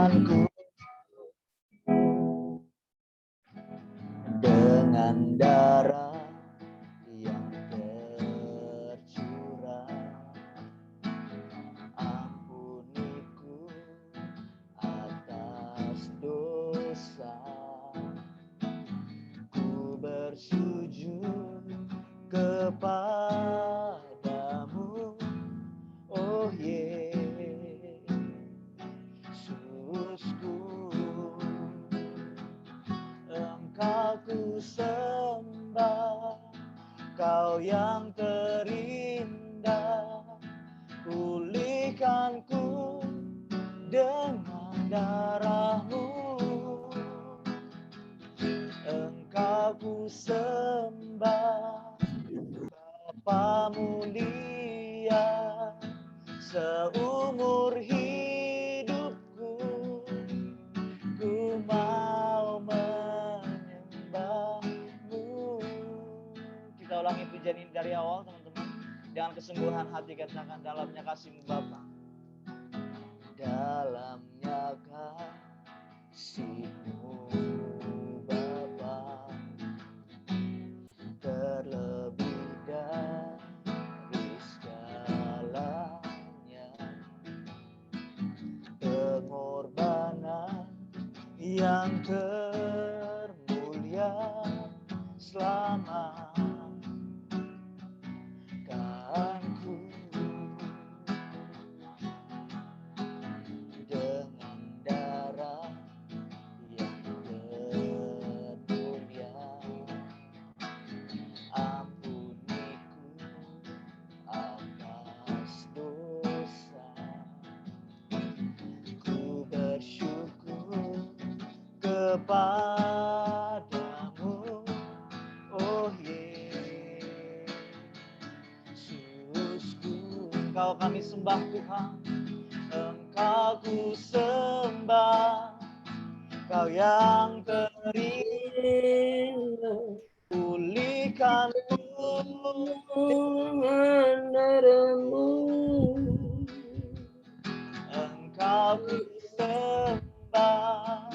Tuhanku, dengan darah yang tercurah, ampuniku atas dosa. Ku bersujud kepadamu, oh Yesusku. Engkau ku sembah, Kau yang terindah. Pulihkanku dengan darah-Mu. Engkau ku sembah, Bapa mulia, seumur hidupku ku mau menyembah-Mu. Kita ulangi pujian ini dari awal, teman-teman. Dengan kesungguhan hati katakan, dalamnya kasih-Mu Bapa. Dalamnya kasih-Mu Bapa, terlebih dari segalanya, pengorbanan yang termulia selamatkanku. Dengan darah yang termulia, ampuniku atas dosa. Ku bersyukur kepadamu, oh Yesusku. Engkau kami sembah Tuhan, Engkau ku sembah, Kau yang terindah. Pulihkanku dengan darah-Mu. Engkau ku sembah,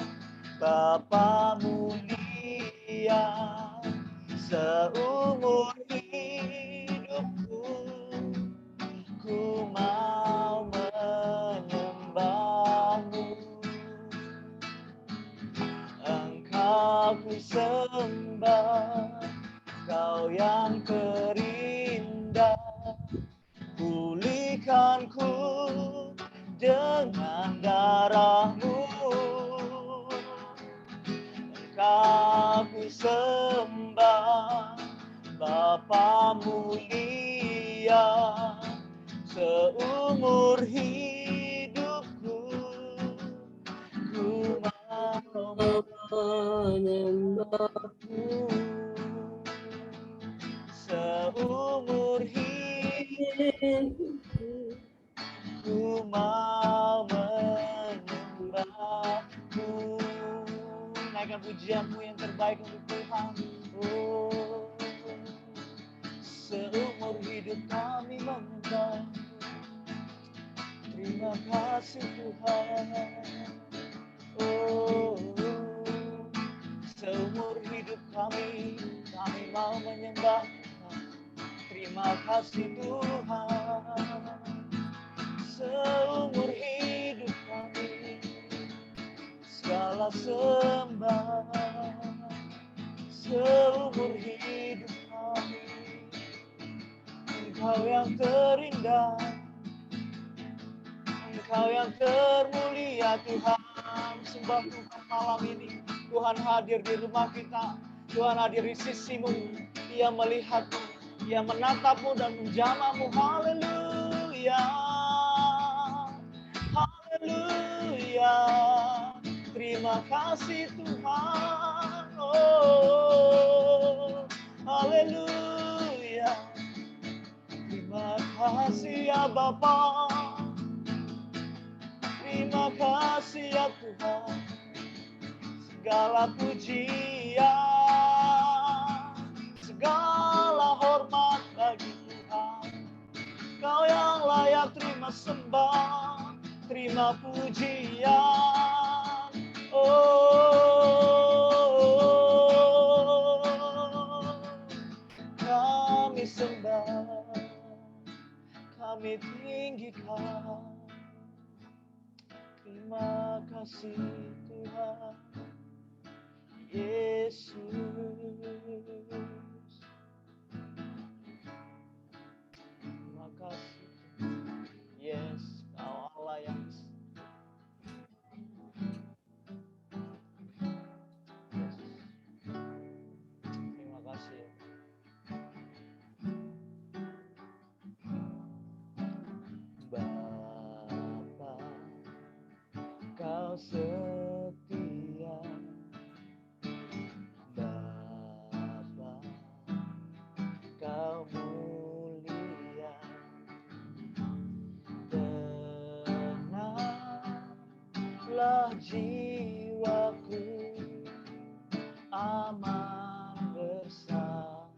Bapa mulia, seumur hidupku ku mau menyembah-Mu. Engkau ku sembah, Kau yang terindah. Pulihkanku dengan darah-Mu. Engkau ku sembah, Bapa mulia, seumur hidupku ku mau menyembah-Mu. Seumur hidupku ku mau menyembah-Mu. Naikkan pujian-Mu yang terbaik untuk Tuhan. Oh, seumur hidup kami menyembah. Terima kasih Tuhan. Oh, seumur hidup kami mau menyembah. Terima kasih Tuhan. Seumur hidup kami segala sembah. Seumur hidup kami Engkau yang terindah, Engkau yang termulia Tuhan. Sembah Tuhan malam ini. Tuhan hadir di rumah kita, Tuhan hadir di sisi-Mu. Ia melihat-Mu, Ia menatap-Mu dan menjamah-Mu. Haleluya, haleluya. Terima kasih Tuhan. Oh, haleluya. Terima kasih ya Bapa. Terima kasih ya Tuhan. Segala pujian, segala hormat bagi Tuhan. Kau yang layak terima sembah, terima pujian. Terima kasih Tuhan Yesus. Terima kasih. Yes, Kau Allah yang terima kasih. Bapa, Kau setia. Bapa, Kau mulia. Tenanglah jiwaku, aman bersamamu.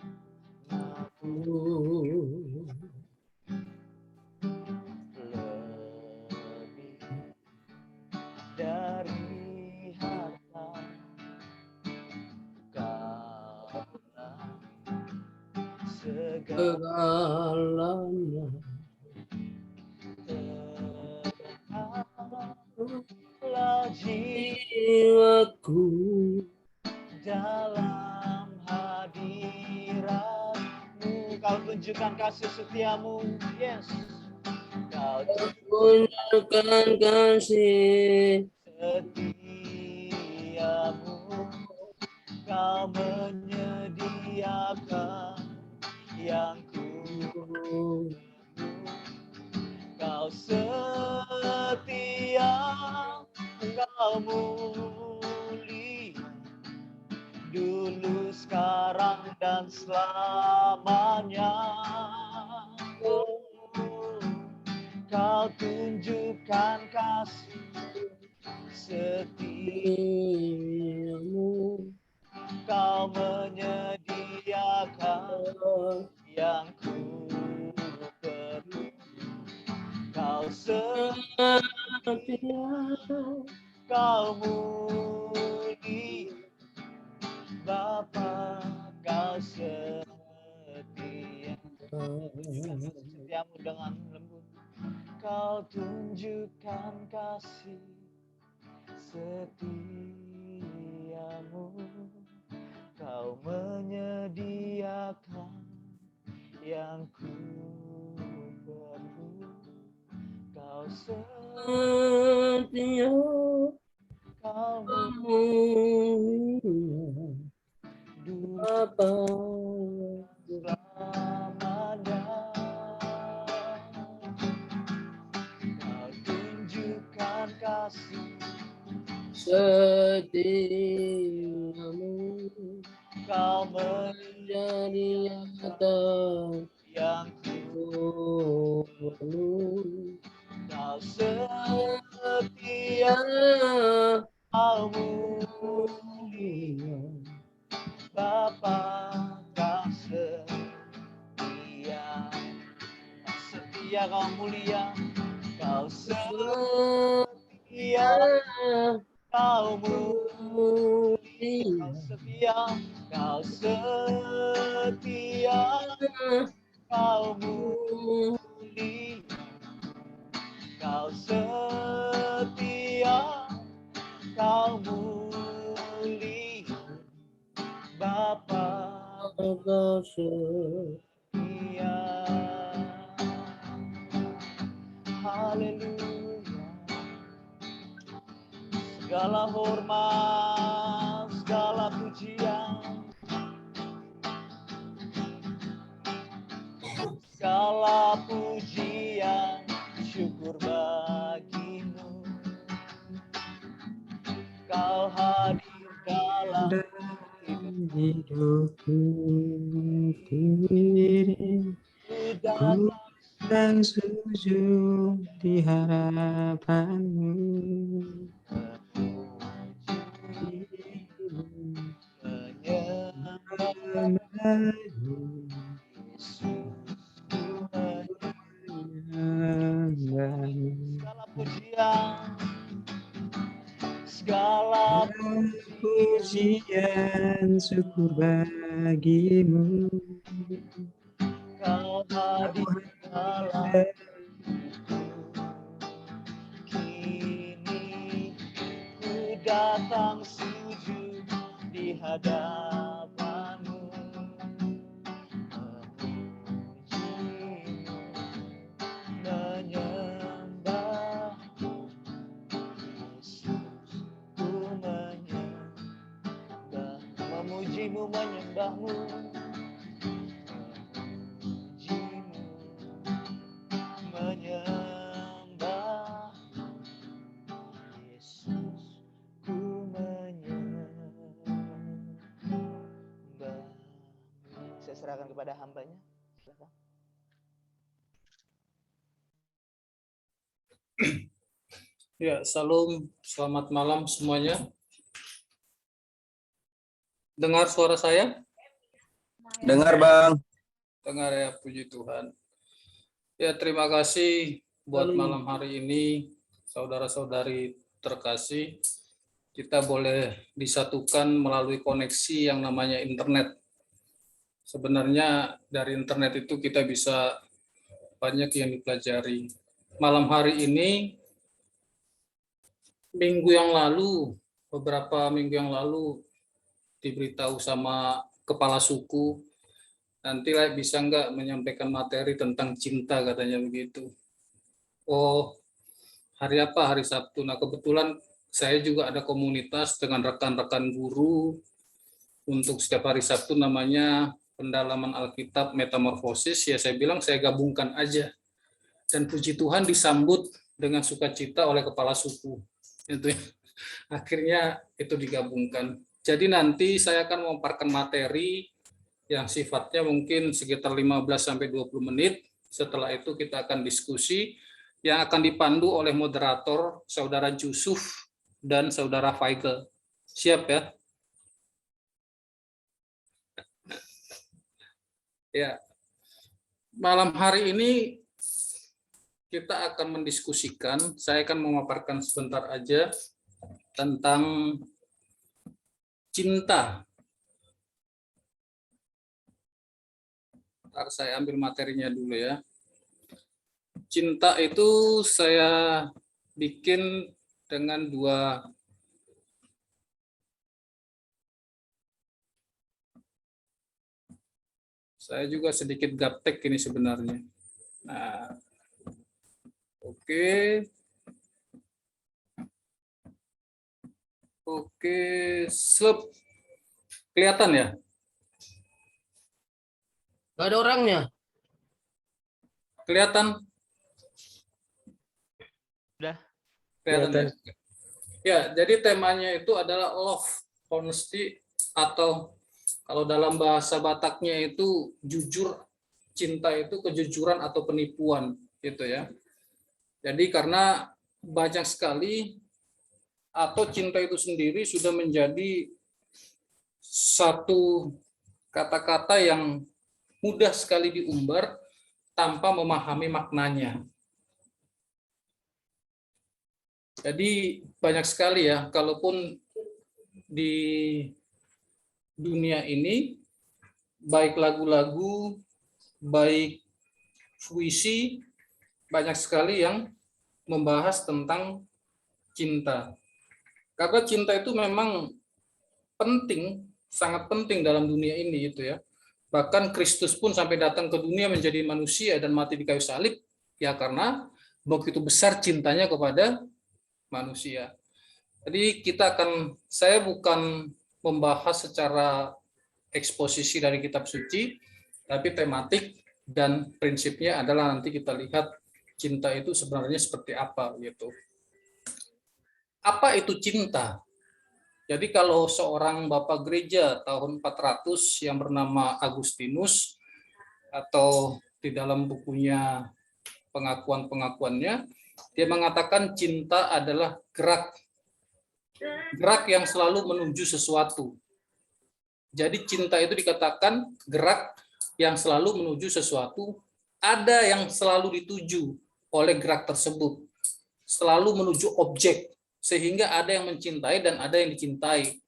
Lebih dari harta, Kaulah segalanya. Tenanglah Jiwaku dalam hadirat-Mu. Kau tunjukkan kasih setiamu. Yes. Kau tunjukkan kasih setiamu. Kau menyediakan yang ku perlu. Kau setia, Kau mulia, dulu, sekarang, dan selamanya. Kau tunjukkan kasih setiamu. Kau menyediakan yang ku perlu. Kau setia, Kau mulia, Bapa, Kau setia. Setiamu dengan lembut. Kau tunjukkan kasih setiamu. Kau menyediakan yang ku perlu. Kau setia, Kau mulia, Bapa selamanya. Kau tunjukkan kasih setiamu. Kau menjadi nyata yang ku perlu. Kau setia, Kau mulia, Bapa, Kau setia. Setia, Kau mulia, Kau setia, Kau mulia, Kau setia, Kau setia, Kau mulia, Kau setia, Kau mulia, Bapa, Kau setia. Haleluya. Segala hormat, segala pujian, segala pujian, syukur bagimu. Kau hadir dalam hidupku, diri ku dan sujud di hadapanmu. Segala pujian, segala pujian, syukur bagimu. Kau hadir dalam hidupku, kini datang sujud di hadapan-Mu, memuji-Mu, menyembah Yesus, ku menyembah, memuji-Mu, menyembah-Mu, memuji-Mu, menyembah Yesus, ku menyembah. Saya serahkan kepada hamba-Nya. Silakan. Ya, salam, selamat malam semuanya. Dengar suara saya? Dengar, Bang. Dengar ya, puji Tuhan. Ya, terima kasih buat malam hari ini, saudara-saudari terkasih. Kita boleh disatukan melalui koneksi yang namanya internet. Sebenarnya dari internet itu kita bisa banyak yang dipelajari. Malam hari ini, beberapa minggu yang lalu, diberitahu sama kepala suku, nanti bisa nggak menyampaikan materi tentang cinta, katanya begitu. Oh, hari apa? Hari Sabtu. Nah, kebetulan saya juga ada komunitas dengan rekan-rekan guru untuk setiap hari Sabtu, namanya pendalaman Alkitab Metamorfosis. Ya, saya bilang saya gabungkan aja. Dan puji Tuhan disambut dengan sukacita oleh kepala suku. Itu akhirnya itu digabungkan. Jadi nanti saya akan memaparkan materi yang sifatnya mungkin sekitar 15-20 menit. Setelah itu kita akan diskusi yang akan dipandu oleh moderator Saudara Yusuf dan Saudara Feigl. Siap ya? Ya. Malam hari ini kita akan mendiskusikan, saya akan memaparkan sebentar aja tentang cinta. Ntar saya ambil materinya dulu ya. Cinta itu saya bikin dengan dua saya juga sedikit gaptek ini sebenarnya. Nah, Oke, slep. Kelihatan ya? Gak ada orangnya. Kelihatan? Udah. Kelihatan. Ya, jadi temanya itu adalah love, honesty, atau kalau dalam bahasa Bataknya itu jujur, cinta itu kejujuran atau penipuan, gitu ya. Jadi karena banyak sekali atau cinta itu sendiri sudah menjadi satu kata-kata yang mudah sekali diumbar tanpa memahami maknanya. Jadi banyak sekali ya, kalaupun di dunia ini, baik lagu-lagu, baik puisi, banyak sekali yang membahas tentang cinta. Karena cinta itu memang penting, sangat penting dalam dunia ini gitu ya. Bahkan Kristus pun sampai datang ke dunia menjadi manusia dan mati di kayu salib ya karena begitu besar cintanya kepada manusia. Jadi saya bukan membahas secara eksposisi dari kitab suci, tapi tematik dan prinsipnya adalah nanti kita lihat cinta itu sebenarnya seperti apa gitu. Apa itu cinta? Jadi kalau seorang bapak gereja tahun 400 yang bernama Agustinus atau di dalam bukunya pengakuan-pengakuannya, dia mengatakan cinta adalah gerak yang selalu menuju sesuatu. Jadi cinta itu dikatakan gerak yang selalu menuju sesuatu, ada yang selalu dituju oleh gerak tersebut, selalu menuju objek, sehingga ada yang mencintai dan ada yang dicintai.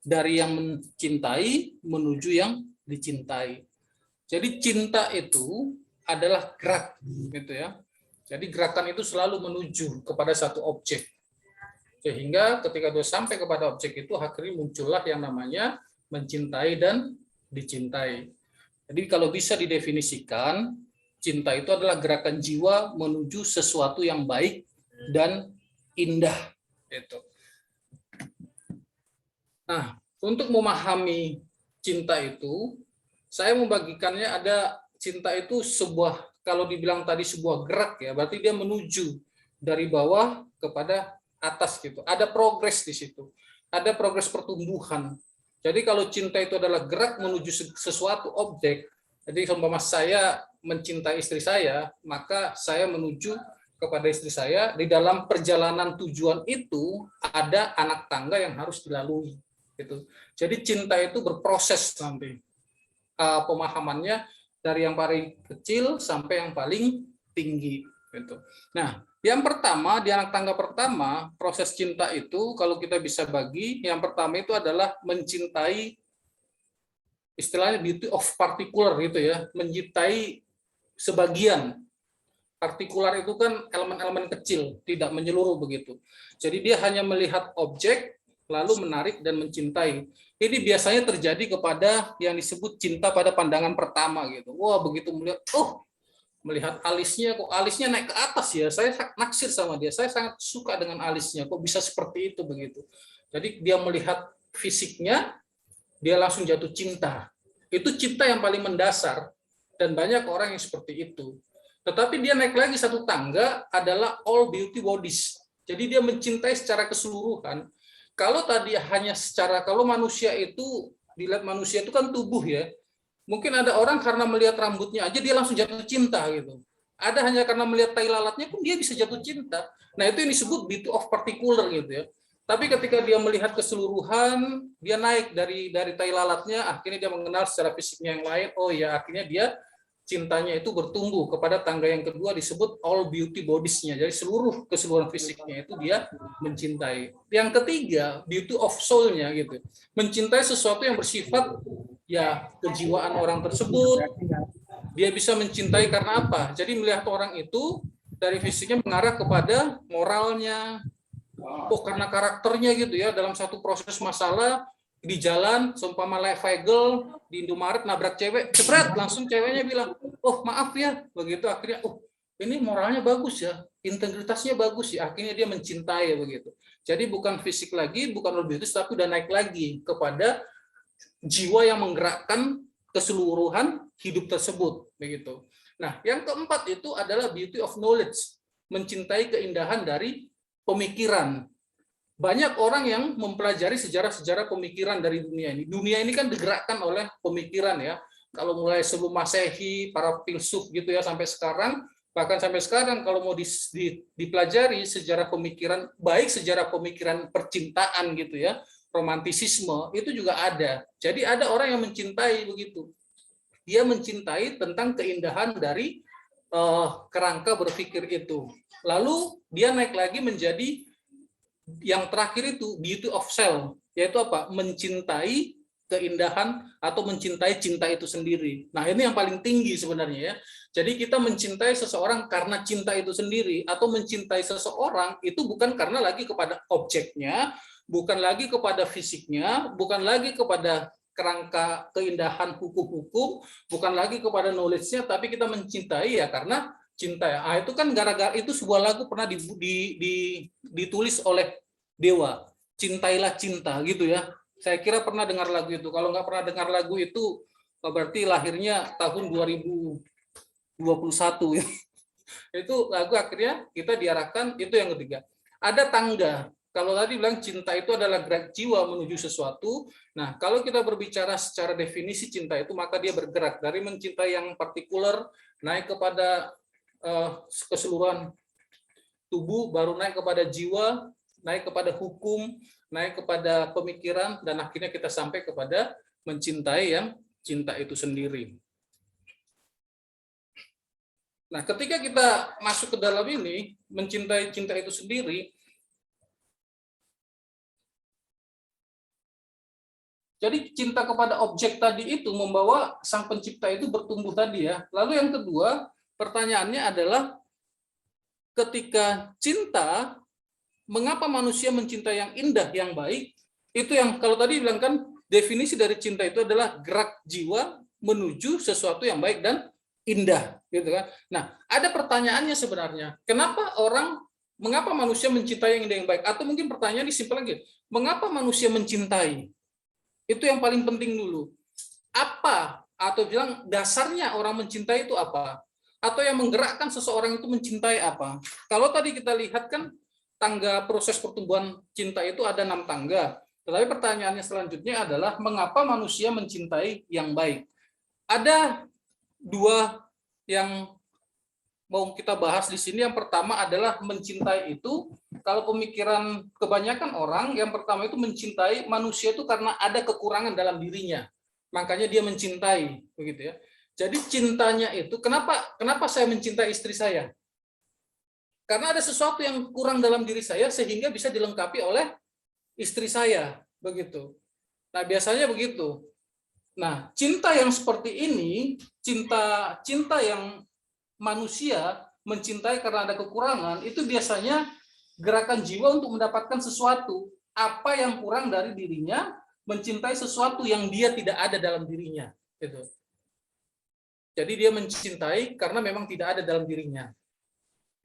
Dari yang mencintai menuju yang dicintai. Jadi cinta itu adalah gerak, gitu ya. Jadi gerakan itu selalu menuju kepada satu objek. Sehingga ketika dia sampai kepada objek itu, akhirnya muncullah yang namanya mencintai dan dicintai. Jadi kalau bisa didefinisikan, cinta itu adalah gerakan jiwa menuju sesuatu yang baik dan indah. Itu. Nah, untuk memahami cinta itu, saya membagikannya ada cinta itu sebuah, kalau dibilang tadi sebuah gerak ya, berarti dia menuju dari bawah kepada atas gitu. Ada progres di situ. Ada progres pertumbuhan. Jadi kalau cinta itu adalah gerak menuju sesuatu objek, jadi umpama saya mencintai istri saya, maka saya menuju kepada istri saya, di dalam perjalanan tujuan itu ada anak tangga yang harus dilalui. Gitu. Jadi cinta itu berproses nanti pemahamannya dari yang paling kecil sampai yang paling tinggi. Gitu. Nah, yang pertama di anak tangga pertama proses cinta itu kalau kita bisa bagi, yang pertama itu adalah mencintai, istilahnya beauty of particular gitu ya, mencintai sebagian. Partikular itu kan elemen-elemen kecil, tidak menyeluruh begitu. Jadi dia hanya melihat objek lalu menarik dan mencintai. Ini biasanya terjadi kepada yang disebut cinta pada pandangan pertama gitu. Wah, begitu melihat, melihat alisnya, kok alisnya naik ke atas ya. Saya naksir sama dia. Saya sangat suka dengan alisnya. Kok bisa seperti itu begitu. Jadi dia melihat fisiknya, dia langsung jatuh cinta. Itu cinta yang paling mendasar dan banyak orang yang seperti itu. Tetapi dia naik lagi satu tangga adalah all beauty bodies. Jadi dia mencintai secara keseluruhan. Kalau tadi hanya secara, kalau manusia itu, dilihat manusia itu kan tubuh ya. Mungkin ada orang karena melihat rambutnya aja dia langsung jatuh cinta gitu. Ada hanya karena melihat tai lalatnya pun dia bisa jatuh cinta. Nah itu yang disebut beauty of particular gitu ya. Tapi ketika dia melihat keseluruhan, dia naik dari tai lalatnya, akhirnya dia mengenal secara fisiknya yang lain. Oh ya, akhirnya dia cintanya itu bertumbuh kepada tangga yang kedua disebut all beauty bodies-nya. Jadi keseluruhan fisiknya itu dia mencintai. Yang ketiga, beauty of soul-nya gitu. Mencintai sesuatu yang bersifat ya kejiwaan orang tersebut. Dia bisa mencintai karena apa? Jadi melihat orang itu dari fisiknya mengarah kepada moralnya. Oh, karena karakternya gitu ya, dalam satu proses masalah di jalan, seumpama Weigel di Indomaret nabrak cewek, jebret, langsung ceweknya bilang, oh maaf ya, begitu akhirnya, oh ini moralnya bagus ya, integritasnya bagus ya, akhirnya dia mencintai begitu. Jadi bukan fisik lagi, bukan lebih itu, tapi udah naik lagi kepada jiwa yang menggerakkan keseluruhan hidup tersebut begitu. Nah, yang keempat itu adalah beauty of knowledge, mencintai keindahan dari pemikiran. Banyak orang yang mempelajari sejarah-sejarah pemikiran dari dunia ini. Dunia ini kan digerakkan oleh pemikiran ya. Kalau mulai sebelum Masehi, para filsuf gitu ya sampai sekarang, bahkan sampai sekarang kalau mau dipelajari sejarah pemikiran, baik sejarah pemikiran percintaan gitu ya, romantisisme itu juga ada. Jadi ada orang yang mencintai begitu. Dia mencintai tentang keindahan dari kerangka berpikir itu. Lalu dia naik lagi menjadi yang terakhir itu beauty of self, yaitu apa? Mencintai keindahan atau mencintai cinta itu sendiri. Nah, ini yang paling tinggi sebenarnya ya. Jadi kita mencintai seseorang karena cinta itu sendiri, atau mencintai seseorang itu bukan karena lagi kepada objeknya, bukan lagi kepada fisiknya, bukan lagi kepada kerangka keindahan hukum-hukum, bukan lagi kepada knowledge-nya, tapi kita mencintai ya karena cinta ya. Itu kan gara-gara itu sebuah lagu pernah ditulis oleh Dewa, Cintailah Cinta gitu ya. Saya kira pernah dengar lagu itu. Kalau nggak pernah dengar lagu itu berarti lahirnya tahun 2021 ya. Itu lagu akhirnya kita diarahkan, itu yang ketiga. Ada tangga. Kalau tadi bilang cinta itu adalah gerak jiwa menuju sesuatu. Nah, kalau kita berbicara secara definisi cinta itu, maka dia bergerak dari mencintai yang partikular naik kepada keseluruhan tubuh, baru naik kepada jiwa, naik kepada hukum, naik kepada pemikiran, dan akhirnya kita sampai kepada mencintai yang cinta itu sendiri. Nah, ketika kita masuk ke dalam ini, mencintai cinta itu sendiri, jadi cinta kepada objek tadi itu membawa sang pencipta itu bertumbuh tadi ya. Lalu yang kedua, pertanyaannya adalah ketika cinta mengapa manusia mencintai yang indah, yang baik? Itu yang kalau tadi bilang kan definisi dari cinta itu adalah gerak jiwa menuju sesuatu yang baik dan indah, gitu kan? Nah, ada pertanyaannya sebenarnya. Mengapa manusia mencintai yang indah yang baik? Atau mungkin pertanyaan disimpel lagi. Mengapa manusia mencintai? Itu yang paling penting dulu. Apa atau bilang dasarnya orang mencintai itu apa? Atau yang menggerakkan seseorang itu mencintai apa? Kalau tadi kita lihat kan tangga proses pertumbuhan cinta itu ada 6 tangga. Tetapi pertanyaannya selanjutnya adalah mengapa manusia mencintai yang baik? Ada 2 yang mau kita bahas di sini. Yang pertama adalah mencintai itu, kalau pemikiran kebanyakan orang, yang pertama itu mencintai manusia itu karena ada kekurangan dalam dirinya. Makanya dia mencintai, begitu ya. Jadi cintanya itu, kenapa saya mencintai istri saya? Karena ada sesuatu yang kurang dalam diri saya sehingga bisa dilengkapi oleh istri saya, begitu. Nah, biasanya begitu. Nah, cinta yang seperti ini, cinta yang manusia mencintai karena ada kekurangan, itu biasanya gerakan jiwa untuk mendapatkan sesuatu. Apa yang kurang dari dirinya, mencintai sesuatu yang dia tidak ada dalam dirinya. Gitu. Jadi dia mencintai karena memang tidak ada dalam dirinya.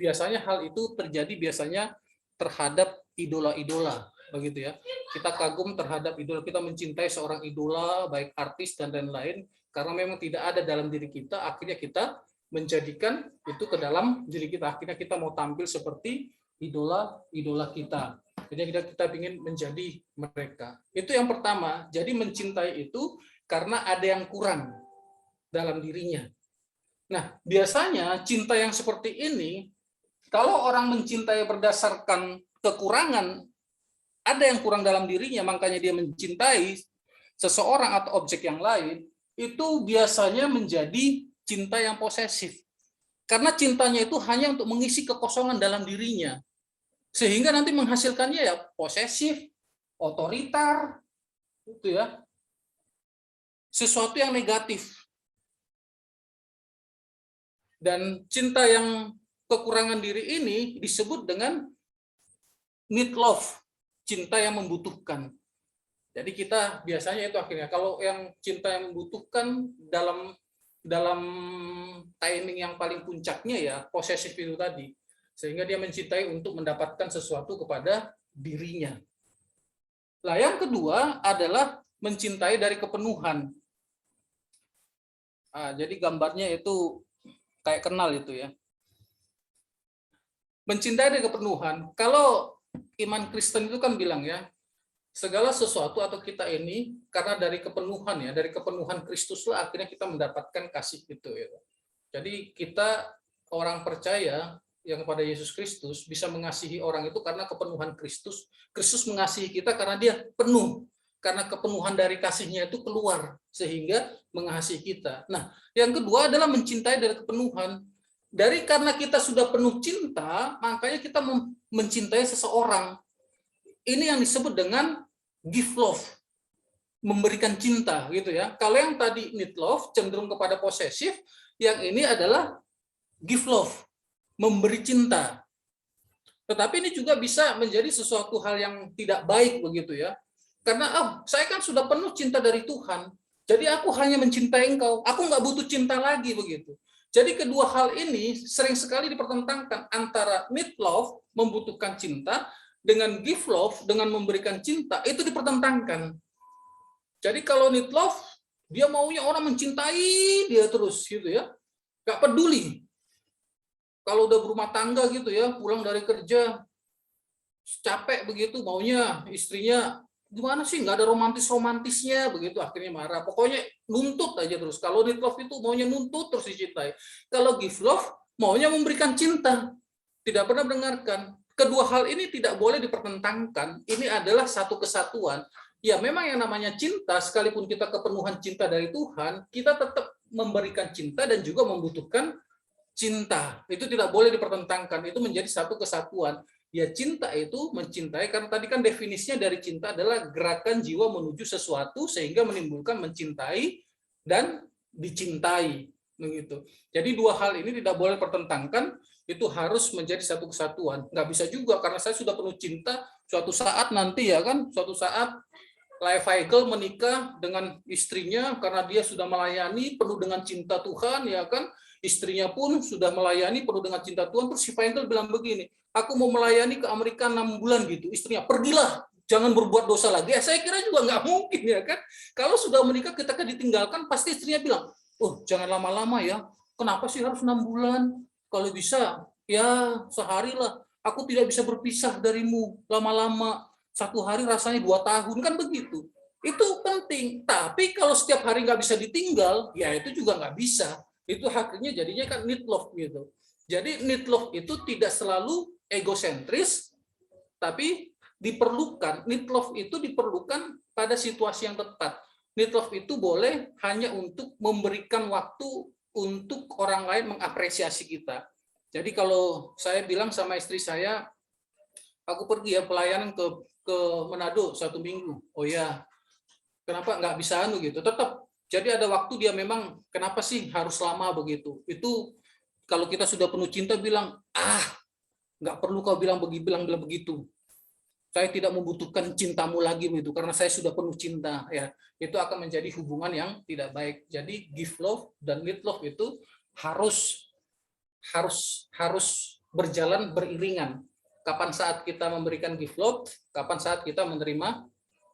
Biasanya hal itu terjadi biasanya terhadap idola-idola, begitu ya. Kita kagum terhadap idola, kita mencintai seorang idola, baik artis dan lain-lain, karena memang tidak ada dalam diri kita, akhirnya kita menjadikan itu ke dalam diri kita. Akhirnya kita mau tampil seperti idola kita. Jadi kita ingin menjadi mereka. Itu yang pertama. Jadi mencintai itu karena ada yang kurang dalam dirinya. Nah, biasanya cinta yang seperti ini, kalau orang mencintai berdasarkan kekurangan, ada yang kurang dalam dirinya, makanya dia mencintai seseorang atau objek yang lain, itu biasanya menjadi cinta yang posesif. Karena cintanya itu hanya untuk mengisi kekosongan dalam dirinya. Sehingga nanti menghasilkannya ya posesif, otoriter, itu ya. Sesuatu yang negatif. Dan cinta yang kekurangan diri ini disebut dengan need love, cinta yang membutuhkan. Jadi kita biasanya itu akhirnya kalau yang cinta yang membutuhkan dalam timing yang paling puncaknya ya posesif itu tadi. Sehingga dia mencintai untuk mendapatkan sesuatu kepada dirinya. Nah, yang kedua adalah mencintai dari kepenuhan. Jadi gambarnya itu kayak kenal itu ya. Mencintai dari kepenuhan. Kalau iman Kristen itu kan bilang ya, segala sesuatu atau kita ini karena dari kepenuhan ya, dari kepenuhan Kristuslah akhirnya kita mendapatkan kasih itu ya. Jadi kita orang percaya yang kepada Yesus Kristus bisa mengasihi orang itu karena kepenuhan Kristus. Kristus mengasihi kita karena dia penuh. Karena kepenuhan dari kasihnya itu keluar sehingga mengasihi kita. Nah, yang kedua adalah mencintai dari kepenuhan. Karena kita sudah penuh cinta, makanya kita mencintai seseorang. Ini yang disebut dengan give love, memberikan cinta gitu ya. Kalau yang tadi need love cenderung kepada posesif, yang ini adalah give love, memberi cinta. Tetapi ini juga bisa menjadi sesuatu hal yang tidak baik begitu ya. Karena saya kan sudah penuh cinta dari Tuhan, jadi aku hanya mencintai engkau, aku nggak butuh cinta lagi begitu. Jadi kedua hal ini sering sekali dipertentangkan antara need love, membutuhkan cinta, dengan give love, dengan memberikan cinta, itu dipertentangkan. Jadi kalau need love, dia maunya orang mencintai dia terus gitu ya, nggak peduli. Kalau udah berumah tangga gitu ya, pulang dari kerja, capek begitu, maunya istrinya gimana sih, nggak ada romantisnya begitu, akhirnya marah. Pokoknya nuntut aja terus. Kalau need love itu maunya nuntut terus dicintai. Kalau give love maunya memberikan cinta, tidak pernah mendengarkan. Kedua hal ini tidak boleh dipertentangkan. Ini adalah satu kesatuan. Ya memang yang namanya cinta, sekalipun kita kepenuhan cinta dari Tuhan, kita tetap memberikan cinta dan juga membutuhkan cinta. Itu tidak boleh dipertentangkan. Itu menjadi satu kesatuan. Ya cinta itu mencintai, karena tadi kan definisinya dari cinta adalah gerakan jiwa menuju sesuatu sehingga menimbulkan mencintai dan dicintai begitu. Jadi dua hal ini tidak boleh pertentangkan. itu harus menjadi satu kesatuan. Nggak bisa juga karena saya sudah penuh cinta, suatu saat nanti ya kan, suatu saat Leah Weigel menikah dengan istrinya karena dia sudah melayani penuh dengan cinta Tuhan, ya kan, istrinya pun sudah melayani penuh dengan cinta Tuhan. Terus si Weigel bilang begini, aku mau melayani ke Amerika 6 bulan gitu. Istrinya, pergilah, jangan berbuat dosa lagi. Ya, saya kira juga nggak mungkin ya kan. Kalau sudah menikah kita kan ditinggalkan, pasti istrinya bilang, oh jangan lama-lama ya. Kenapa sih harus 6 bulan? Kalau bisa, ya sehari lah. Aku tidak bisa berpisah darimu lama-lama. 1 hari rasanya 2 tahun, kan begitu. Itu penting. Tapi kalau setiap hari nggak bisa ditinggal, ya itu juga nggak bisa. Itu akhirnya jadinya kan need love gitu. Jadi need love itu tidak selalu egosentris, tapi diperlukan. Need love itu diperlukan pada situasi yang tepat. Need love itu boleh hanya untuk memberikan waktu untuk orang lain mengapresiasi kita. Jadi kalau saya bilang sama istri saya, aku pergi ya pelayanan ke Manado 1 minggu. Oh ya, kenapa nggak bisa gitu? Tetap. Jadi ada waktu dia memang, kenapa sih harus lama begitu? Itu kalau kita sudah penuh cinta bilang, nggak perlu kau bilang begitu. Saya tidak membutuhkan cintamu lagi begitu, karena saya sudah penuh cinta. Ya, itu akan menjadi hubungan yang tidak baik. Jadi give love dan need love itu harus berjalan beriringan. Kapan saat kita memberikan give love, kapan saat kita menerima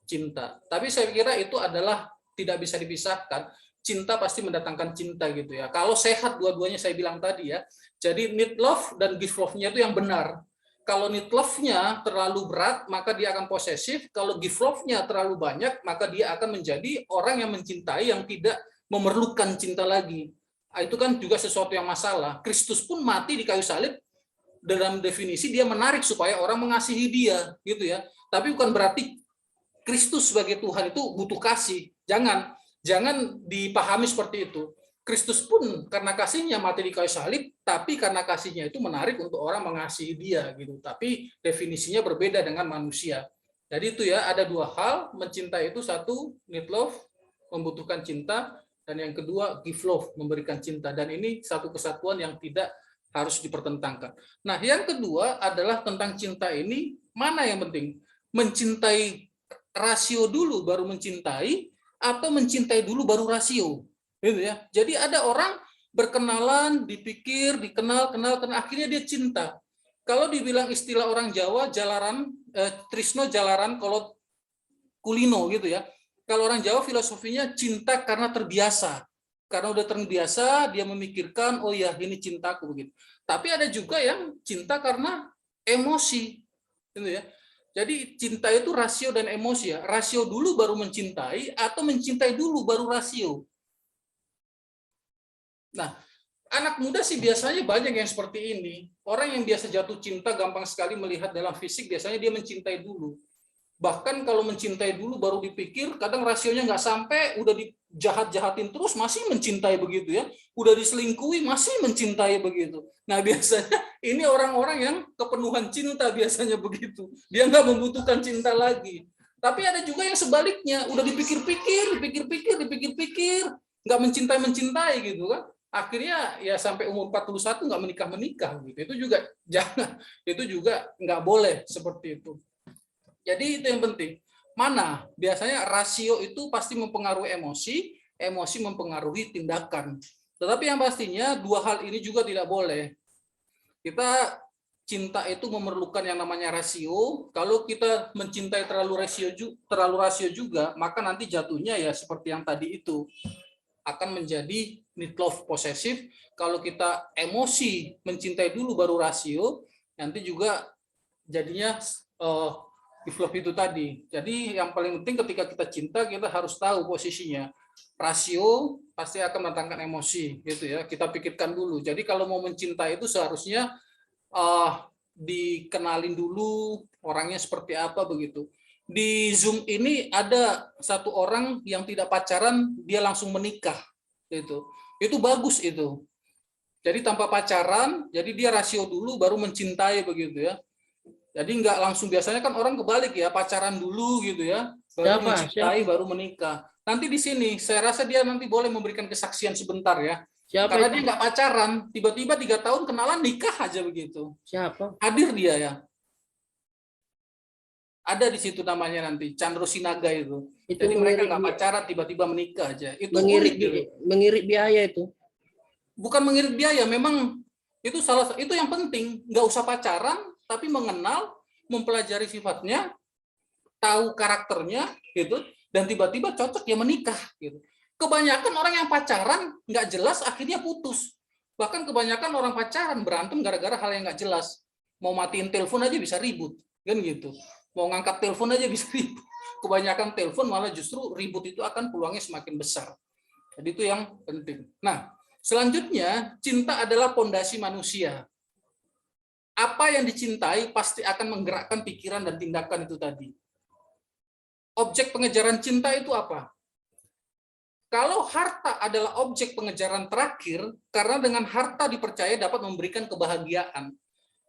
cinta. Tapi saya kira itu adalah tidak bisa dipisahkan. Cinta pasti mendatangkan cinta gitu ya. Kalau sehat dua-duanya saya bilang tadi ya. Jadi need love dan give love-nya itu yang benar. Kalau need love-nya terlalu berat, maka dia akan posesif. Kalau give love-nya terlalu banyak, maka dia akan menjadi orang yang mencintai yang tidak memerlukan cinta lagi. Itu kan juga sesuatu yang masalah. Kristus pun mati di kayu salib, dalam definisi dia menarik supaya orang mengasihi dia, gitu ya. Tapi bukan berarti Kristus sebagai Tuhan itu butuh kasih. Jangan dipahami seperti itu. Kristus pun karena kasihnya mati di kayu salib, tapi karena kasihnya itu menarik untuk orang mengasihi dia gitu. Tapi definisinya berbeda dengan manusia. Jadi itu ya, ada 2 hal, mencintai itu, 1 need love, membutuhkan cinta, dan yang kedua give love, memberikan cinta. Dan ini satu kesatuan yang tidak harus dipertentangkan. Nah, yang kedua adalah tentang cinta ini, mana yang penting? Mencintai rasio dulu baru mencintai, atau mencintai dulu baru rasio? Gitu ya. Jadi ada orang berkenalan, dipikir, dikenal, akhirnya dia cinta. Kalau dibilang istilah orang Jawa, jalaran, trisno jalaran, kalau kulino gitu ya. Kalau orang Jawa filosofinya cinta karena terbiasa. Karena udah terbiasa, dia memikirkan, oh ya ini cintaku begitu. Tapi ada juga yang cinta karena emosi, gitu ya. Jadi cinta itu rasio dan emosi ya. Rasio dulu baru mencintai, atau mencintai dulu baru rasio. Nah, anak muda sih biasanya banyak yang seperti ini. Orang yang biasa jatuh cinta gampang sekali melihat dalam fisik, biasanya dia mencintai dulu. Bahkan kalau mencintai dulu baru dipikir, kadang rasionya nggak sampai, udah dijahat-jahatin terus, masih mencintai begitu ya. Udah diselingkuhi, masih mencintai begitu. Nah biasanya ini orang-orang yang kepenuhan cinta biasanya begitu. Dia nggak membutuhkan cinta lagi. Tapi ada juga yang sebaliknya, udah dipikir-pikir, nggak mencintai gitu kan. Akhirnya ya sampai umur 41 nggak menikah gitu. Itu juga jangan, itu juga nggak boleh seperti itu. Jadi itu yang penting. Mana? Biasanya rasio itu pasti mempengaruhi emosi, emosi mempengaruhi tindakan. Tetapi yang pastinya 2 hal ini juga tidak boleh. Kita cinta itu memerlukan yang namanya rasio. Kalau kita mencintai terlalu rasio juga, maka nanti jatuhnya ya seperti yang tadi itu. Akan menjadi need love posesif. Kalau kita emosi mencintai dulu baru rasio, nanti juga jadinya give love itu tadi. Jadi yang paling penting ketika kita cinta, kita harus tahu posisinya. Rasio pasti akan mendatangkan emosi, gitu ya. Kita pikirkan dulu. Jadi kalau mau mencintai itu seharusnya dikenalin dulu orangnya seperti apa begitu. Di Zoom ini ada 1 orang yang tidak pacaran, dia langsung menikah. Itu bagus itu. Jadi tanpa pacaran, jadi dia rasio dulu baru mencintai begitu ya. Jadi nggak langsung, biasanya kan orang kebalik ya, pacaran dulu gitu ya, baru mencintai, baru menikah. Nanti di sini, saya rasa dia nanti boleh memberikan kesaksian sebentar ya. Siapa Karena itu? dia nggak pacaran, tiba-tiba 3 tahun kenalan nikah aja begitu. Siapa? Hadir dia ya. Ada di situ namanya nanti Chandro Sinaga itu. Itu Jadi mereka mengirik nggak pacaran tiba-tiba menikah aja. Itu mengirik unik gitu. mengirik biaya itu. Bukan mengirit biaya, memang itu itu yang penting. Nggak usah pacaran, tapi mengenal, mempelajari sifatnya, tahu karakternya, gitu, dan tiba-tiba cocok ya menikah, gitu. Kebanyakan orang yang pacaran nggak jelas akhirnya putus. Bahkan kebanyakan orang pacaran berantem gara-gara hal yang nggak jelas. Mau matiin telepon aja bisa ribut, kan gitu. Mau ngangkat telepon aja bisa ribut. Kebanyakan telepon malah justru ribut itu akan peluangnya semakin besar. Jadi itu yang penting. Nah, selanjutnya, cinta adalah pondasi manusia. Apa yang dicintai pasti akan menggerakkan pikiran dan tindakan itu tadi. Objek pengejaran cinta itu apa? Kalau harta adalah objek pengejaran terakhir, karena dengan harta dipercaya dapat memberikan kebahagiaan.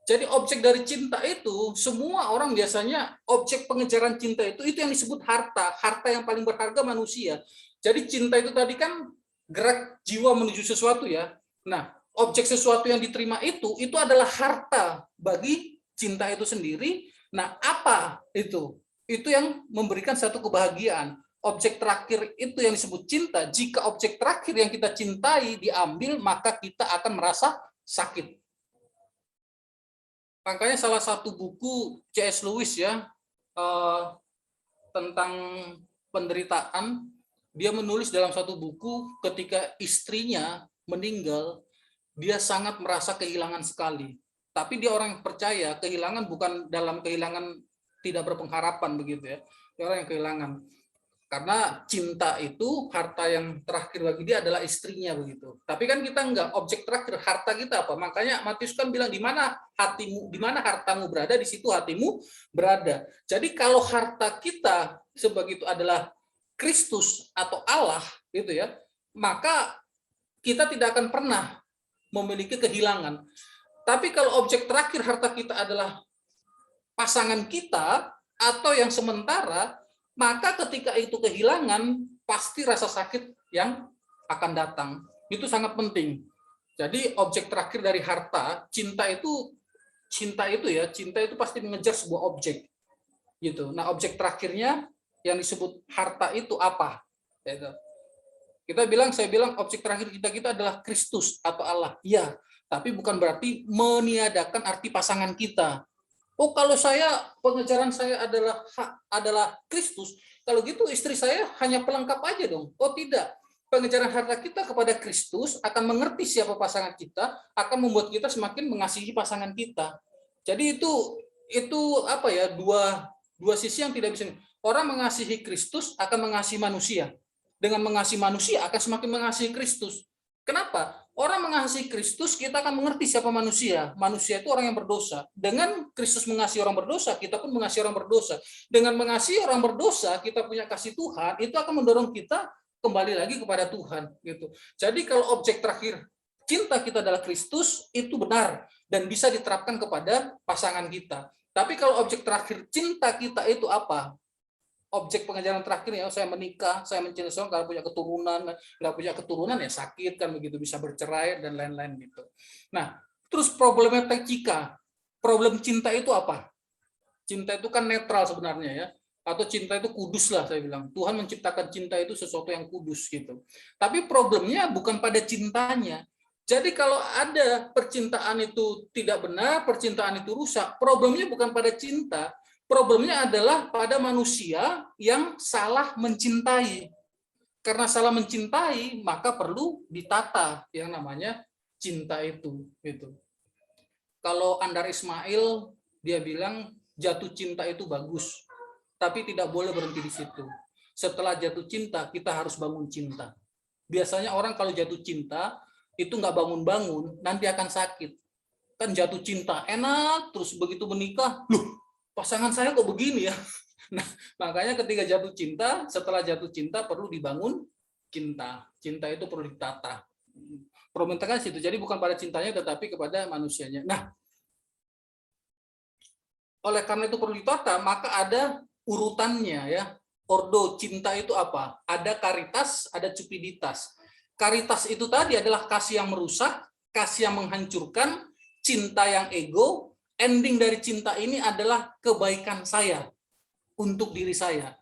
Jadi objek dari cinta itu, semua orang biasanya objek pengejaran cinta itu yang disebut harta. Harta yang paling berharga manusia. Jadi cinta itu tadi kan gerak jiwa menuju sesuatu ya. Nah, objek sesuatu yang diterima itu adalah harta bagi cinta itu sendiri. Nah, apa itu? Itu yang memberikan satu kebahagiaan. Objek terakhir itu yang disebut cinta. Jika objek terakhir yang kita cintai diambil, maka kita akan merasa sakit. Makanya salah satu buku C.S. Lewis ya, tentang penderitaan, dia menulis dalam satu buku ketika istrinya meninggal, dia sangat merasa kehilangan sekali. Tapi dia orang yang percaya, kehilangan bukan dalam kehilangan tidak berpengharapan begitu ya. Dia orang yang kehilangan. Karena cinta itu harta yang terakhir bagi dia adalah istrinya begitu. Tapi kan kita enggak, objek terakhir harta kita apa? Makanya Matius kan bilang di mana hatimu, di mana hartamu berada, di situ hatimu berada. Jadi kalau harta kita sebagai itu adalah Kristus atau Allah gitu ya, maka kita tidak akan pernah memiliki kehilangan. Tapi kalau objek terakhir harta kita adalah pasangan kita atau yang sementara, maka ketika itu kehilangan, pasti rasa sakit yang akan datang. Itu sangat penting. Jadi objek terakhir dari harta, cinta itu pasti mengejar sebuah objek. Gitu. Nah, objek terakhirnya yang disebut harta itu apa? Saya bilang objek terakhir kita adalah Kristus atau Allah. Iya, tapi bukan berarti meniadakan arti pasangan kita. Oh, kalau pengejaran saya adalah Kristus, kalau gitu istri saya hanya pelengkap aja dong. Oh, tidak. Pengejaran harta kita kepada Kristus akan mengerti siapa pasangan kita, akan membuat kita semakin mengasihi pasangan kita. Jadi itu apa ya, dua sisi yang tidak bisa. Orang mengasihi Kristus akan mengasihi manusia. Dengan mengasihi manusia akan semakin mengasihi Kristus. Kenapa? Orang mengasihi Kristus, kita akan mengerti siapa manusia. Manusia itu orang yang berdosa. Dengan Kristus mengasihi orang berdosa, kita pun mengasihi orang berdosa. Dengan mengasihi orang berdosa, kita punya kasih Tuhan, itu akan mendorong kita kembali lagi kepada Tuhan. Gitu. Jadi kalau objek terakhir cinta kita adalah Kristus, itu benar dan bisa diterapkan kepada pasangan kita. Tapi kalau objek terakhir cinta kita itu apa? Objek pengejaran terakhirnya, saya menikah, saya mencintai seorang, kalau punya keturunan, nggak punya keturunan ya sakit kan begitu, bisa bercerai dan lain-lain gitu. Nah, terus problematika, problem cinta itu apa? Cinta itu kan netral sebenarnya ya, atau cinta itu kudus lah saya bilang. Tuhan menciptakan cinta itu sesuatu yang kudus gitu. Tapi problemnya bukan pada cintanya. Jadi kalau ada percintaan itu tidak benar, percintaan itu rusak, problemnya bukan pada cinta. Problemnya adalah pada manusia yang salah mencintai. Karena salah mencintai, maka perlu ditata yang namanya cinta itu. Gitu. Kalau Andar Ismail, dia bilang jatuh cinta itu bagus, tapi tidak boleh berhenti di situ. Setelah jatuh cinta, kita harus bangun cinta. Biasanya orang kalau jatuh cinta, itu nggak bangun-bangun, nanti akan sakit. Kan jatuh cinta, enak, terus begitu menikah, loh, pasangan saya kok begini ya. Nah, makanya ketika jatuh cinta, setelah jatuh cinta perlu dibangun cinta. Cinta itu perlu ditata. Problemnya situ. Jadi bukan pada cintanya tetapi kepada manusianya. Nah, oleh karena itu perlu ditata, maka ada urutannya ya. Ordo cinta itu apa? Ada karitas, ada cupiditas. Karitas itu tadi adalah kasih yang merusak, kasih yang menghancurkan, cinta yang ego. Ending dari cinta ini adalah kebaikan saya untuk diri saya.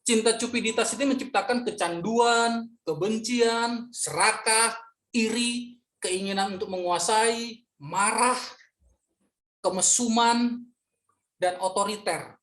Cinta cupiditas ini menciptakan kecanduan, kebencian, serakah, iri, keinginan untuk menguasai, marah, kemesuman, dan otoriter.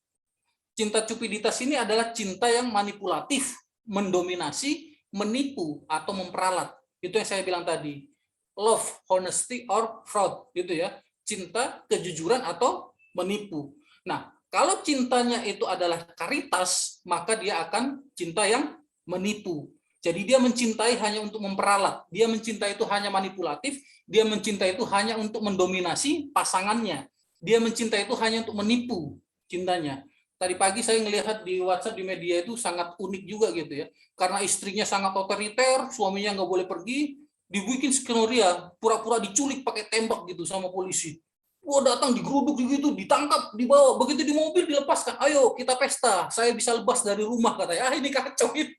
Cinta cupiditas ini adalah cinta yang manipulatif, mendominasi, menipu, atau memperalat. Itu yang saya bilang tadi. Love, honesty, or fraud. Gitu ya. Cinta, kejujuran, atau menipu. Nah, kalau cintanya itu adalah karitas, maka dia akan cinta yang menipu. Jadi dia mencintai hanya untuk memperalat. Dia mencintai itu hanya manipulatif. Dia mencintai itu hanya untuk mendominasi pasangannya. Dia mencintai itu hanya untuk menipu cintanya. Tadi pagi saya melihat di WhatsApp, di media itu sangat unik juga gitu ya. Karena istrinya sangat otoriter, suaminya nggak boleh pergi, dibikin skenario, pura-pura diculik pakai tembak gitu sama polisi. Wah, datang digeruduk gitu, ditangkap, dibawa, begitu di mobil dilepaskan. Ayo kita pesta, saya bisa lepas dari rumah katanya. Ini kacau ini.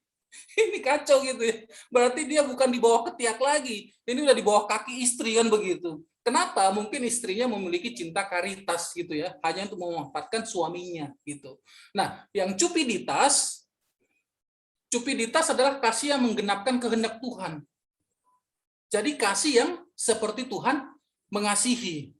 Ini kacau gitu ya. Berarti dia bukan di bawah ketiak lagi. Ini udah di bawah kaki istri kan begitu. Kenapa? Mungkin istrinya memiliki cinta karitas gitu ya, hanya untuk memanfaatkan suaminya gitu. Nah, yang cupiditas adalah kasih yang menggenapkan kehendak Tuhan. Jadi kasih yang seperti Tuhan mengasihi.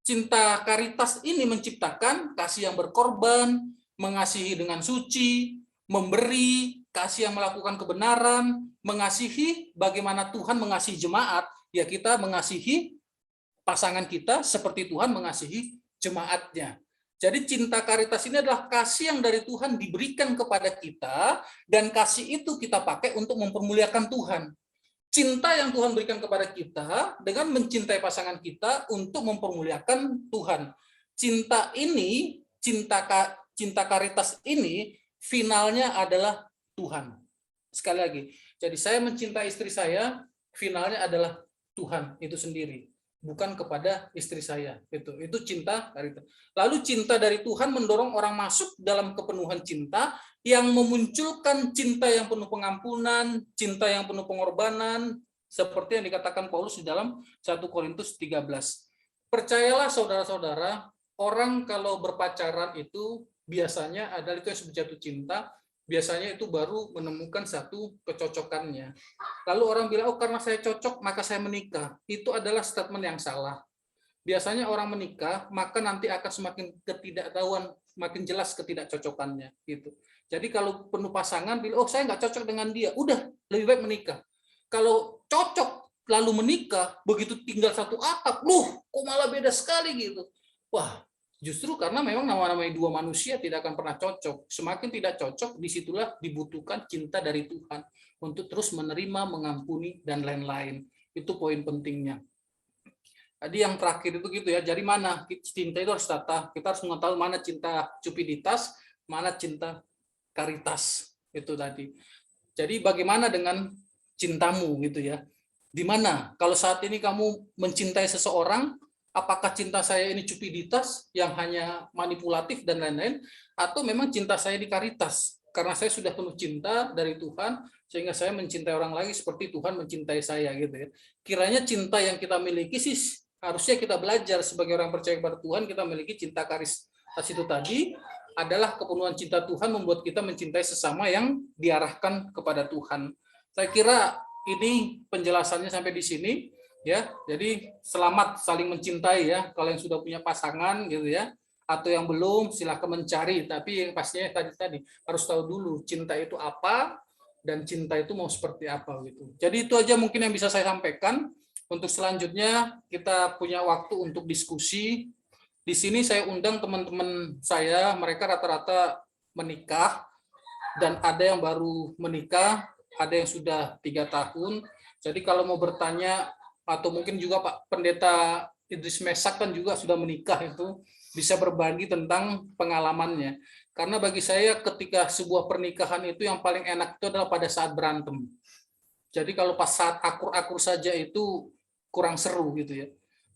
Cinta karitas ini menciptakan kasih yang berkorban, mengasihi dengan suci, memberi, kasih yang melakukan kebenaran, mengasihi bagaimana Tuhan mengasihi jemaat, ya kita mengasihi pasangan kita seperti Tuhan mengasihi jemaatnya. Jadi cinta karitas ini adalah kasih yang dari Tuhan diberikan kepada kita, dan kasih itu kita pakai untuk mempermuliakan Tuhan. Cinta yang Tuhan berikan kepada kita dengan mencintai pasangan kita untuk mempermuliakan Tuhan. Cinta ini, cinta karitas ini, finalnya adalah Tuhan. Sekali lagi, jadi saya mencintai istri saya, finalnya adalah Tuhan itu sendiri, bukan kepada istri saya. Itu cinta karitas. Lalu cinta dari Tuhan mendorong orang masuk dalam kepenuhan cinta yang memunculkan cinta yang penuh pengampunan, cinta yang penuh pengorbanan, seperti yang dikatakan Paulus di dalam 1 Korintus 13. Percayalah saudara-saudara, orang kalau berpacaran itu biasanya adalah itu yang disebut jatuh cinta, biasanya itu baru menemukan satu kecocokannya. Lalu orang bilang, oh karena saya cocok maka saya menikah. Itu adalah statement yang salah. Biasanya orang menikah, maka nanti akan semakin ketidaktahuan, makin jelas ketidakcocokannya. Gitu. Jadi kalau penuh pasangan, bilang, oh saya nggak cocok dengan dia, udah lebih baik menikah. Kalau cocok lalu menikah, begitu tinggal satu atap, kok malah beda sekali gitu. Wah, justru karena memang nama-namanya dua manusia tidak akan pernah cocok. Semakin tidak cocok, disitulah dibutuhkan cinta dari Tuhan untuk terus menerima, mengampuni, dan lain-lain. Itu poin pentingnya. Tadi yang terakhir itu gitu ya, jadi mana cinta itu harus tata. Kita harus mengetahui mana cinta cupiditas, mana cinta karitas. Itu tadi. Jadi bagaimana dengan cintamu gitu ya. Di mana? Kalau saat ini kamu mencintai seseorang, apakah cinta saya ini cupiditas yang hanya manipulatif dan lain-lain, atau memang cinta saya di karitas? Karena saya sudah penuh cinta dari Tuhan, sehingga saya mencintai orang lagi seperti Tuhan mencintai saya gitu ya. Kiranya cinta yang kita miliki sih harusnya kita belajar sebagai orang percaya kepada Tuhan, kita memiliki cinta karitas itu tadi adalah kepenuhan cinta Tuhan membuat kita mencintai sesama yang diarahkan kepada Tuhan. Saya kira ini penjelasannya sampai di sini ya. Jadi selamat saling mencintai ya. Kalau yang sudah punya pasangan gitu ya, atau yang belum silakan mencari, tapi yang pastinya tadi harus tahu dulu cinta itu apa dan cinta itu mau seperti apa gitu. Jadi itu aja mungkin yang bisa saya sampaikan. Untuk selanjutnya kita punya waktu untuk diskusi. Di sini saya undang teman-teman saya, mereka rata-rata menikah dan ada yang baru menikah, ada yang sudah 3 tahun. Jadi kalau mau bertanya atau mungkin juga Pak Pendeta Idris Mesak kan juga sudah menikah, itu bisa berbagi tentang pengalamannya. Karena bagi saya ketika sebuah pernikahan itu yang paling enak itu adalah pada saat berantem. Jadi kalau pas saat akur-akur saja itu kurang seru gitu ya.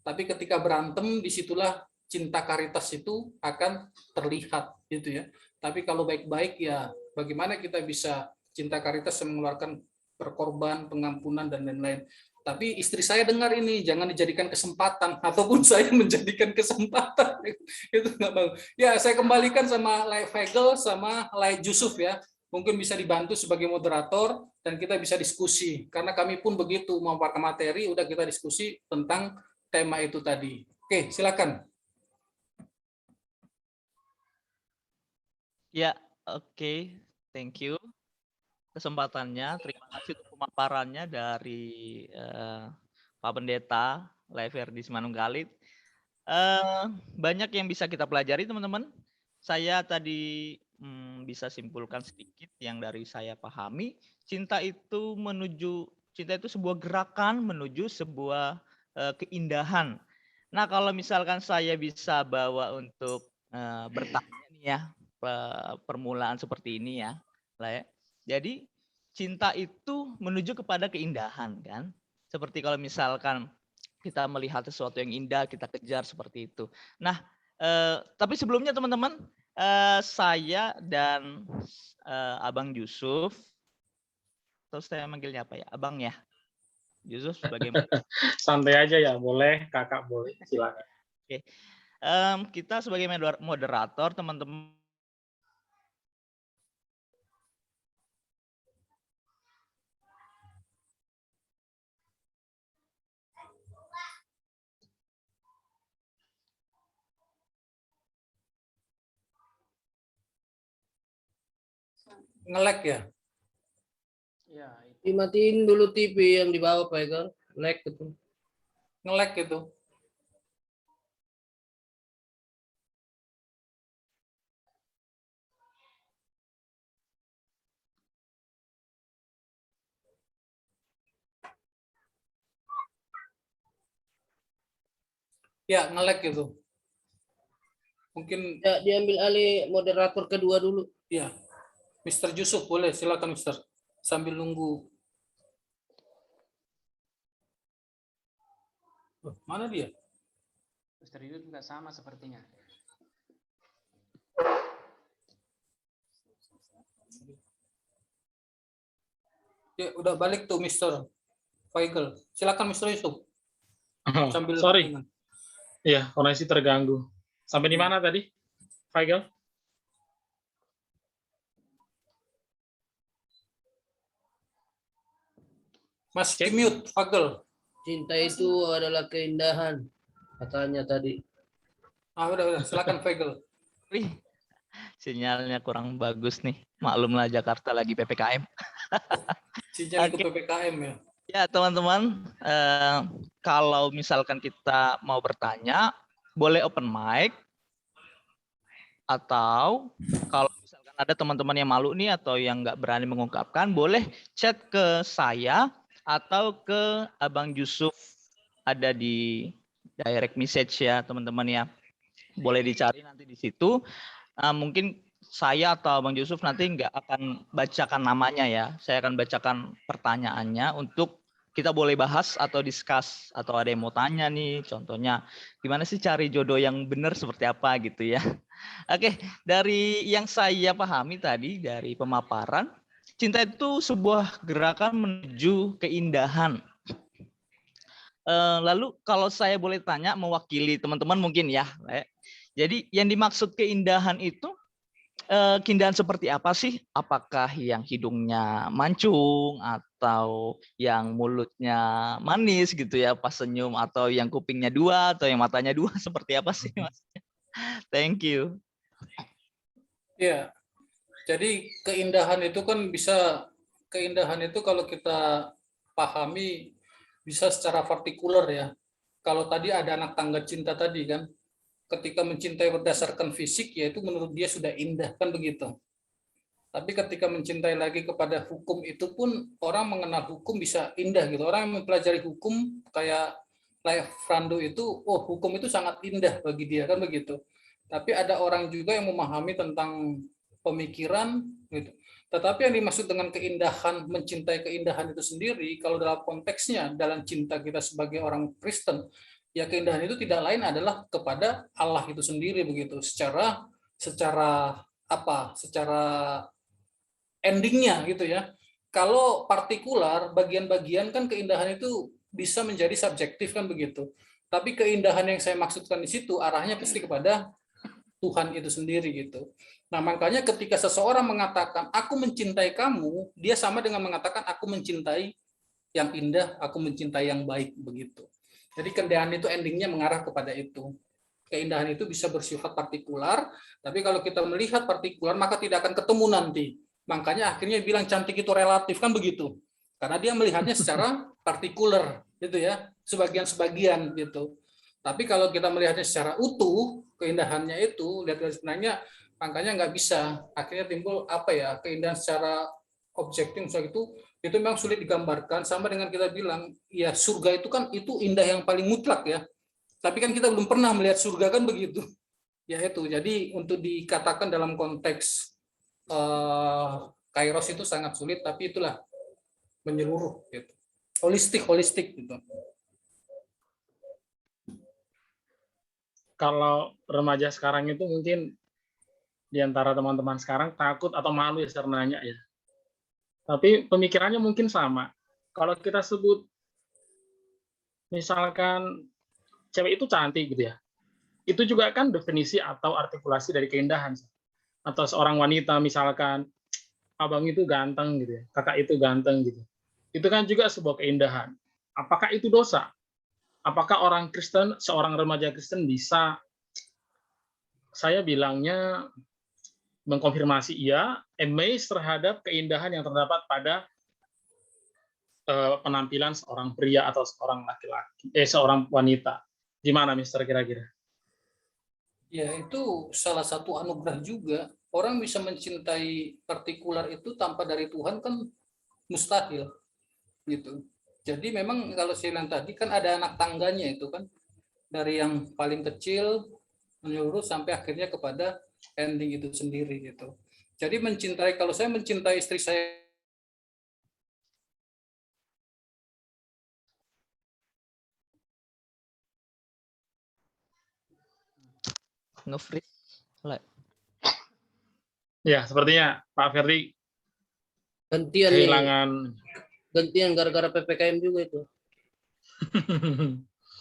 Tapi ketika berantem disitulah cinta karitas itu akan terlihat gitu ya. Tapi kalau baik-baik ya bagaimana kita bisa cinta karitas mengeluarkan berkorban, pengampunan dan lain-lain. Tapi istri saya dengar ini, jangan dijadikan kesempatan, ataupun saya menjadikan kesempatan. Itu nggak bagus. Ya, saya kembalikan sama Lai Fegel sama Lai Yusuf ya. Mungkin bisa dibantu sebagai moderator dan kita bisa diskusi. Karena kami pun begitu memaparkan materi, udah kita diskusi tentang tema itu tadi. Oke, silakan. Ya, oke. Thank you kesempatannya. Terima kasih untuk pemaparannya dari Pak Pendeta Lai Ferdis Manunggalit. Banyak yang bisa kita pelajari, teman-teman. Saya tadi bisa simpulkan sedikit yang dari saya pahami. Cinta itu sebuah gerakan menuju sebuah keindahan. Nah, kalau misalkan saya bisa bawa untuk bertanya nih ya, permulaan seperti ini ya, Lai. Jadi cinta itu menuju kepada keindahan kan. Seperti kalau misalkan kita melihat sesuatu yang indah, kita kejar seperti itu. Nah, tapi sebelumnya teman-teman, saya dan Abang Yusuf, terus saya manggilnya apa ya? Abang ya? Yusuf sebagai santai aja ya, boleh, kakak boleh, silakan. Oke. Kita sebagai moderator, teman-teman Nge-lag ya? Ya, dimatiin dulu TV yang di bawah, Pak Egar. Lag gitu. Nge-lag gitu. Ya, nge-lag gitu. Mungkin Ya, diambil alih moderator kedua dulu. ya. Mr. Yusuf boleh, silakan Mr. Sambil nunggu. Mana dia? Mr. Yusuf juga sama sepertinya. Ya, udah balik tuh Mr. Feigl. Silakan Mr. Yusuf. Sambil Sorry. Iya, koneksi terganggu. Sampai di mana tadi, Feigl? Mas di mute, Feigl. Cinta itu adalah keindahan, katanya tadi. Udah. Silakan Feigl. Wih, sinyalnya kurang bagus nih. Maklumlah Jakarta lagi PPKM. Sinyal itu PPKM ya. Ya, teman-teman, kalau misalkan kita mau bertanya, boleh open mic. Atau kalau misalkan ada teman-teman yang malu nih atau yang nggak berani mengungkapkan, boleh chat ke saya atau ke Abang Yusuf, ada di direct message ya teman-teman ya. Boleh dicari nanti di situ. Mungkin saya atau Abang Yusuf nanti nggak akan bacakan namanya ya. Saya akan bacakan pertanyaannya untuk kita boleh bahas atau discuss, atau ada yang mau tanya nih, contohnya gimana sih cari jodoh yang benar seperti apa gitu ya. Oke, dari yang saya pahami tadi dari pemaparan, cinta itu sebuah gerakan menuju keindahan. Lalu kalau saya boleh tanya mewakili teman-teman mungkin ya. Jadi yang dimaksud keindahan itu keindahan seperti apa sih? Apakah yang hidungnya mancung atau yang mulutnya manis gitu ya pas senyum, atau yang kupingnya dua atau yang matanya dua, seperti apa sih Mas? Thank you. Ya. Jadi keindahan itu kan bisa, keindahan itu kalau kita pahami bisa secara partikular ya. Kalau tadi ada anak tangga cinta tadi kan, ketika mencintai berdasarkan fisik, yaitu menurut dia sudah indah kan begitu. Tapi ketika mencintai lagi kepada hukum, itu pun orang mengenal hukum bisa indah gitu. Orang yang mempelajari hukum kayak Lai Frando itu, oh hukum itu sangat indah bagi dia kan begitu. Tapi ada orang juga yang memahami tentang pemikiran gitu. Tetapi yang dimaksud dengan keindahan, mencintai keindahan itu sendiri, kalau dalam konteksnya dalam cinta kita sebagai orang Kristen, ya keindahan itu tidak lain adalah kepada Allah itu sendiri begitu. Secara endingnya gitu ya. kalau partikular, bagian-bagian kan keindahan itu bisa menjadi subjektif kan begitu. Tapi keindahan yang saya maksudkan di situ arahnya pasti kepada Tuhan itu sendiri gitu. Nah, makanya ketika seseorang mengatakan aku mencintai kamu, dia sama dengan mengatakan aku mencintai yang indah, aku mencintai yang baik begitu. Jadi keindahan itu endingnya mengarah kepada itu. Keindahan itu bisa bersifat partikular, tapi kalau kita melihat partikular maka tidak akan ketemu nanti. Makanya akhirnya bilang cantik itu relatif kan begitu. Karena dia melihatnya secara partikular gitu ya, sebagian-sebagian gitu. Tapi kalau kita melihatnya secara utuh, keindahannya itu lihat sebenarnya makanya nggak bisa. Akhirnya timbul apa ya, keindahan secara objektif misalnya itu memang sulit digambarkan, sama dengan kita bilang ya surga itu kan itu indah yang paling mutlak ya. Tapi kan kita belum pernah melihat surga kan begitu. Ya itu. Jadi untuk dikatakan dalam konteks kairos itu sangat sulit, tapi itulah menyeluruh gitu. Holistik gitu. Kalau remaja sekarang itu mungkin di antara teman-teman sekarang takut atau malu ya nanya ya. Tapi pemikirannya mungkin sama. Kalau kita sebut misalkan cewek itu cantik gitu ya, itu juga kan definisi atau artikulasi dari keindahan. Atau seorang wanita misalkan abang itu ganteng gitu ya, kakak itu ganteng gitu. Itu kan juga sebuah keindahan. Apakah itu dosa? Apakah orang Kristen, seorang remaja Kristen bisa, saya bilangnya mengkonfirmasi iya, amazed terhadap keindahan yang terdapat pada penampilan seorang pria atau seorang laki-laki, seorang wanita. Gimana, Mister, kira-kira? Ya, itu salah satu anugerah juga. Orang bisa mencintai partikular itu tanpa dari Tuhan kan mustahil. Gitu. Jadi memang kalau saya bilang tadi kan ada anak tangganya itu kan. Dari yang paling kecil menyeluruh sampai akhirnya kepada ending itu sendiri gitu. Jadi mencintai, kalau saya mencintai istri saya Nge-freeze. Ya, sepertinya Pak Ferdi Gantian kehilangan gantian gara-gara PPKM juga itu.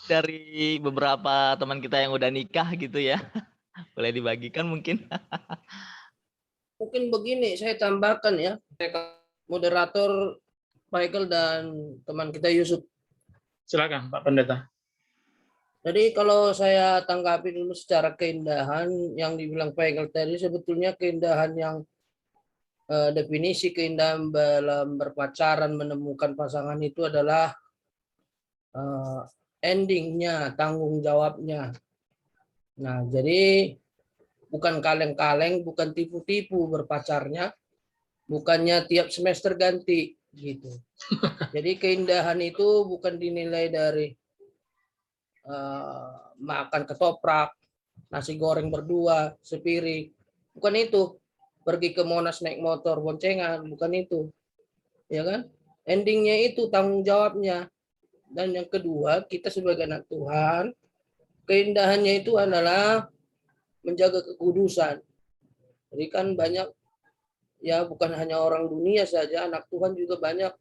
Dari beberapa teman kita yang udah nikah gitu ya. Boleh dibagikan mungkin. Mungkin begini, saya tambahkan ya. Moderator Michael dan teman kita Yusuf. Silakan Pak Pendeta. Jadi kalau saya tanggapi dulu secara keindahan yang dibilang Pak Michael tadi, sebetulnya keindahan yang definisi keindahan dalam berpacaran menemukan pasangan itu adalah endingnya, tanggung jawabnya. Nah, jadi bukan kaleng-kaleng, bukan tipu-tipu berpacarnya, bukannya tiap semester ganti gitu. Jadi keindahan itu bukan dinilai dari makan ketoprak, nasi goreng berdua, sepiring, bukan itu. Pergi ke Monas naik motor boncengan, bukan itu, ya kan? Endingnya itu tanggung jawabnya. Dan yang kedua, kita sebagai anak Tuhan, keindahannya itu adalah menjaga kekudusan. Jadi kan banyak, ya bukan hanya orang dunia saja, anak Tuhan juga banyak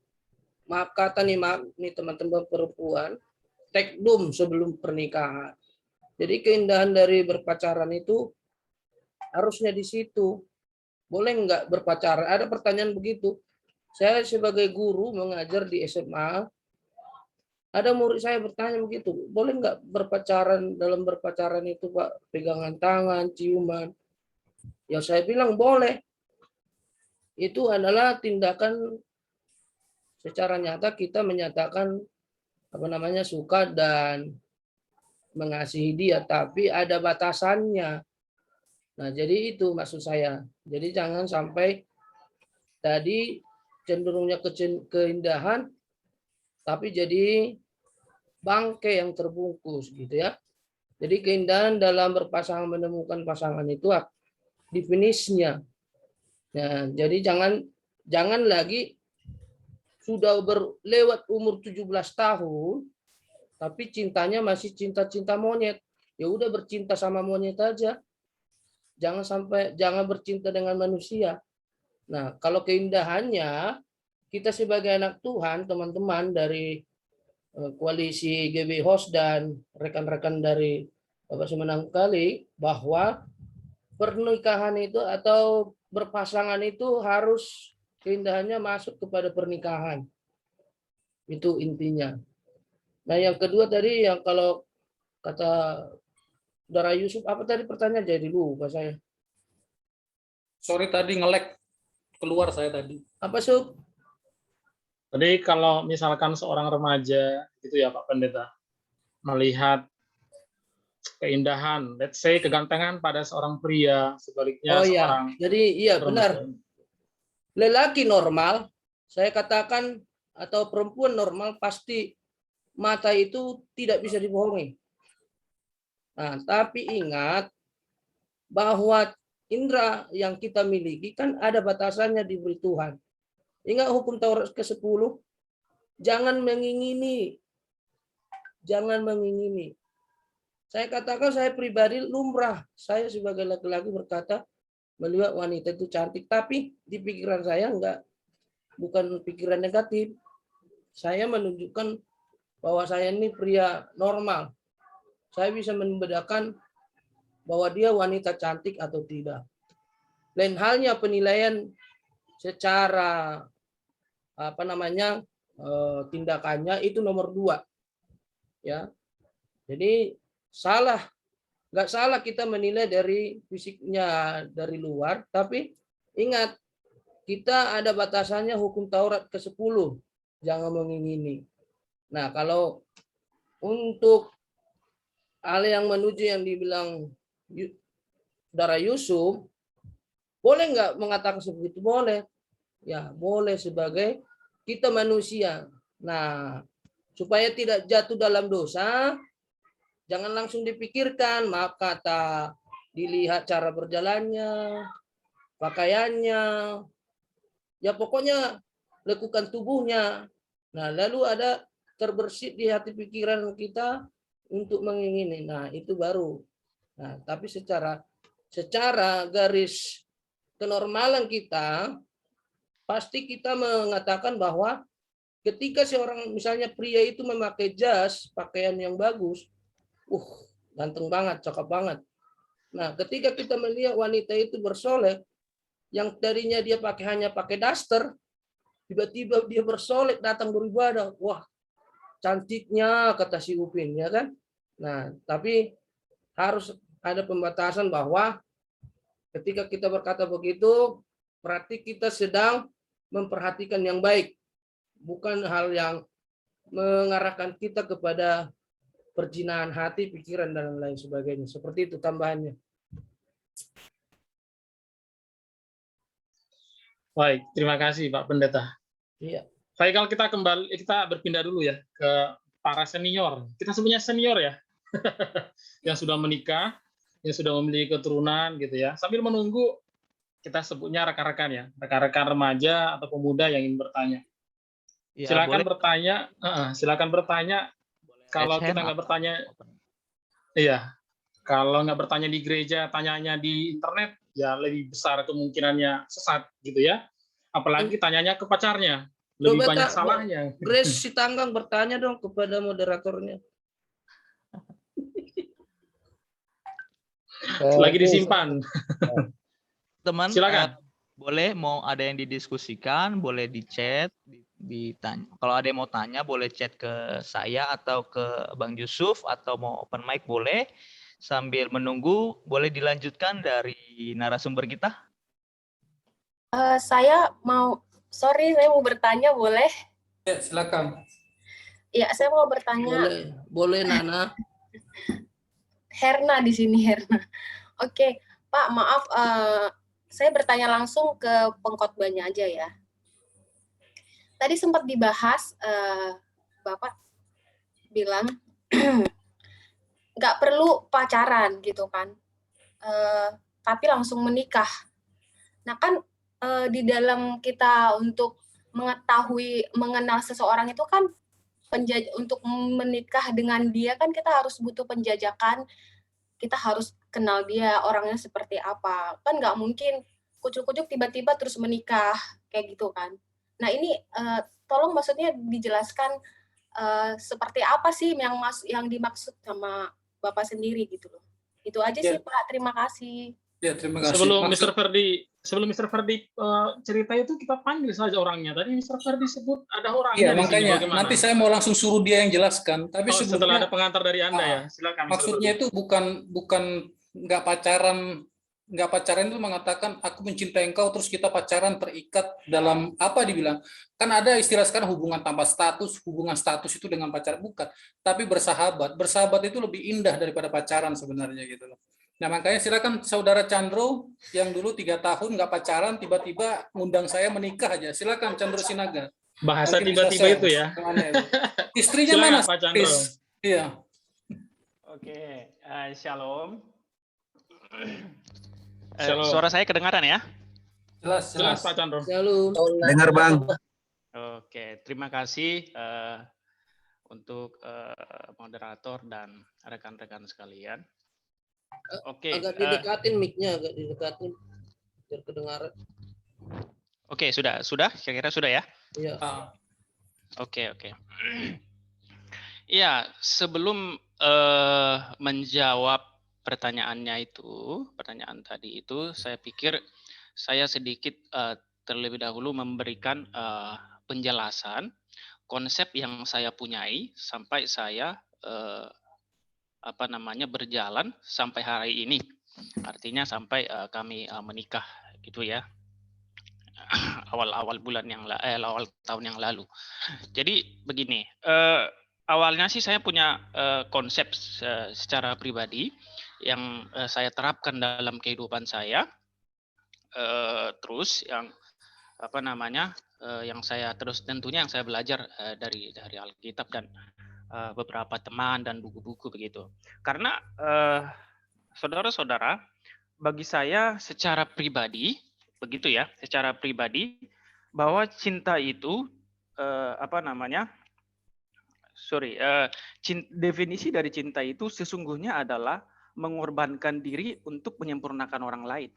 kata nih teman-teman perempuan, tekdum sebelum pernikahan. Jadi keindahan dari berpacaran itu harusnya di situ. Boleh nggak berpacaran? Ada pertanyaan begitu. Saya sebagai guru mengajar di SMA, ada murid saya bertanya begitu, boleh nggak berpacaran, dalam berpacaran itu Pak, pegangan tangan, ciuman? Ya saya bilang boleh. Itu adalah tindakan secara nyata kita menyatakan suka dan mengasihi dia, tapi ada batasannya. Nah, jadi itu maksud saya. Jadi jangan sampai tadi cenderungnya keindahan, tapi jadi bangke yang terbungkus gitu ya. Jadi keindahan dalam berpasangan menemukan pasangan itu definisinya. Nah, jadi jangan lagi sudah berlewat umur 17 tahun, tapi cintanya masih cinta-cinta monyet. Ya udah bercinta sama monyet aja. Jangan bercinta dengan manusia. Nah, kalau keindahannya kita sebagai anak Tuhan, teman-teman dari koalisi GB Host dan rekan-rekan dari Bapak Semenang Kali, bahwa pernikahan itu atau berpasangan itu harus keindahannya masuk kepada pernikahan. Itu intinya. Nah, yang kedua tadi yang kalau kata Saudara Yusuf, apa tadi pertanyaan, jadi lupa saya. Sorry tadi nge-lag keluar saya tadi. Apa, Sub? Jadi kalau misalkan seorang remaja gitu ya Pak Pendeta, melihat keindahan, let's say kegantengan pada seorang pria, sebaliknya Oh iya, seorang jadi iya benar. perempuan. Lelaki normal, saya katakan, atau perempuan normal, pasti mata itu tidak bisa dibohongi. Nah, tapi ingat bahwa indera yang kita miliki kan ada batasannya diberi Tuhan. Ingat hukum Taurat ke-10, jangan mengingini. Jangan mengingini. Saya katakan, saya pribadi lumrah. Saya sebagai laki-laki berkata, melihat wanita itu cantik, tapi di pikiran saya bukan pikiran negatif. Saya menunjukkan bahwa saya ini pria normal. Saya bisa membedakan bahwa dia wanita cantik atau tidak. Lain halnya penilaian secara tindakannya itu nomor 2. Ya. Jadi nggak salah kita menilai dari fisiknya dari luar, tapi ingat kita ada batasannya hukum Taurat ke-10, jangan mengingini. Nah, kalau untuk hal yang menuju yang dibilang Saudara Yusuf, boleh nggak mengatakan seperti itu? Boleh. Ya, boleh sebagai kita manusia. Nah, supaya tidak jatuh dalam dosa, jangan langsung dipikirkan, maaf kata, dilihat cara berjalannya, pakaiannya, ya pokoknya lekukan tubuhnya. Nah, lalu ada terbersit di hati pikiran kita untuk mengingini. Nah, itu baru. Nah, tapi secara garis kenormalan kita, pasti kita mengatakan bahwa ketika seorang misalnya pria itu memakai jas, pakaian yang bagus, ganteng banget, cakep banget. Nah, ketika kita melihat wanita itu bersolek, yang tadinya dia hanya pakai daster, tiba-tiba dia bersolek datang beribadah. Wah, cantiknya, kata si Upin, ya kan? Nah, tapi harus ada pembatasan bahwa ketika kita berkata begitu, berarti kita sedang memperhatikan yang baik, bukan hal yang mengarahkan kita kepada perjinahan hati, pikiran, dan lain sebagainya. Seperti itu tambahannya. Baik, terima kasih Pak Pendeta. Iya. Baik, kalau kita berpindah dulu ya ke para senior. Kita sebutnya senior ya, yang sudah menikah, yang sudah memiliki keturunan gitu ya. Sambil menunggu, kita sebutnya rekan-rekan ya, rekan-rekan remaja atau pemuda yang ingin bertanya. Ya, silakan boleh. bertanya, silakan bertanya. Kalau kita nggak bertanya, iya, kalau nggak bertanya di gereja, tanyanya di internet, ya lebih besar kemungkinannya sesat gitu ya. Apalagi tanyanya ke pacarnya, lebih banyak salahnya. Grace Sitanggang bertanya dong kepada moderatornya. Lagi disimpan. Teman, silakan. Boleh mau ada yang didiskusikan, boleh di chat, ditanya. Kalau ada yang mau tanya, boleh chat ke saya atau ke Bang Yusuf, atau mau open mic boleh. Sambil menunggu, boleh dilanjutkan dari narasumber kita. Saya mau bertanya, boleh? Ya, silakan. Ya, saya mau bertanya. Boleh Nana. Herna di sini, Herna. Oke, Pak, maaf, saya bertanya langsung ke pengkhotbahnya aja ya. Tadi sempat dibahas, Bapak bilang nggak perlu pacaran gitu kan, tapi langsung menikah. Nah kan di dalam kita untuk mengenal seseorang itu kan untuk menikah dengan dia kan kita harus butuh penjajakan, kita harus kenal dia orangnya seperti apa. Kan nggak mungkin kucuk-kucuk tiba-tiba terus menikah kayak gitu kan. Nah ini tolong maksudnya dijelaskan seperti apa sih yang dimaksud sama Bapak sendiri gitu loh. Itu aja sih Pak, terima kasih. Ya, terima kasih. Sebelum Mr. Ferdi cerita itu kita panggil saja orangnya. Tadi Mr. Ferdi sebut ada orangnya Iya, di sini. makanya Bagaimana? nanti saya mau langsung suruh dia yang jelaskan. Tapi setelah ada sebelumnya pengantar dari Anda ya, silakan. Mr. maksudnya Ferdi. itu bukan nggak pacaran itu mengatakan aku mencintai engkau terus kita pacaran terikat dalam apa dibilang, kan ada istilah sekarang hubungan tanpa status, hubungan status itu dengan pacaran, bukan, tapi bersahabat itu lebih indah daripada pacaran sebenarnya gitu loh. Nah makanya silakan saudara Chandro yang dulu 3 tahun nggak pacaran tiba-tiba ngundang saya menikah aja, silakan Chandro Sinaga. Bahasa Nanti tiba-tiba itu ya. Istrinya Silakan, mana? Pak Chandro. Iya. Oke, shalom. Shalom. Suara saya kedengaran ya? Jelas Pak Chandro. Shalom. Dengar Bang. Oke, terima kasih untuk moderator dan rekan-rekan sekalian. Oke. Agak didekatin mic-nya, agak didekatin biar kedengaran. Oke, sudah. Kira-kira sudah ya? Iya. Oke. Iya, sebelum menjawab pertanyaan tadi itu, saya pikir saya sedikit terlebih dahulu memberikan penjelasan konsep yang saya punyai sampai saya berjalan sampai hari ini. Artinya sampai kami menikah gitu ya. Awal tahun yang lalu. Jadi begini, awalnya sih saya punya konsep secara pribadi yang saya terapkan dalam kehidupan saya. Terus yang yang saya terus tentunya yang saya belajar dari Alkitab dan beberapa teman dan buku-buku begitu. Karena saudara-saudara, bagi saya secara pribadi begitu ya, bahwa cinta itu definisi dari cinta itu sesungguhnya adalah mengorbankan diri untuk menyempurnakan orang lain.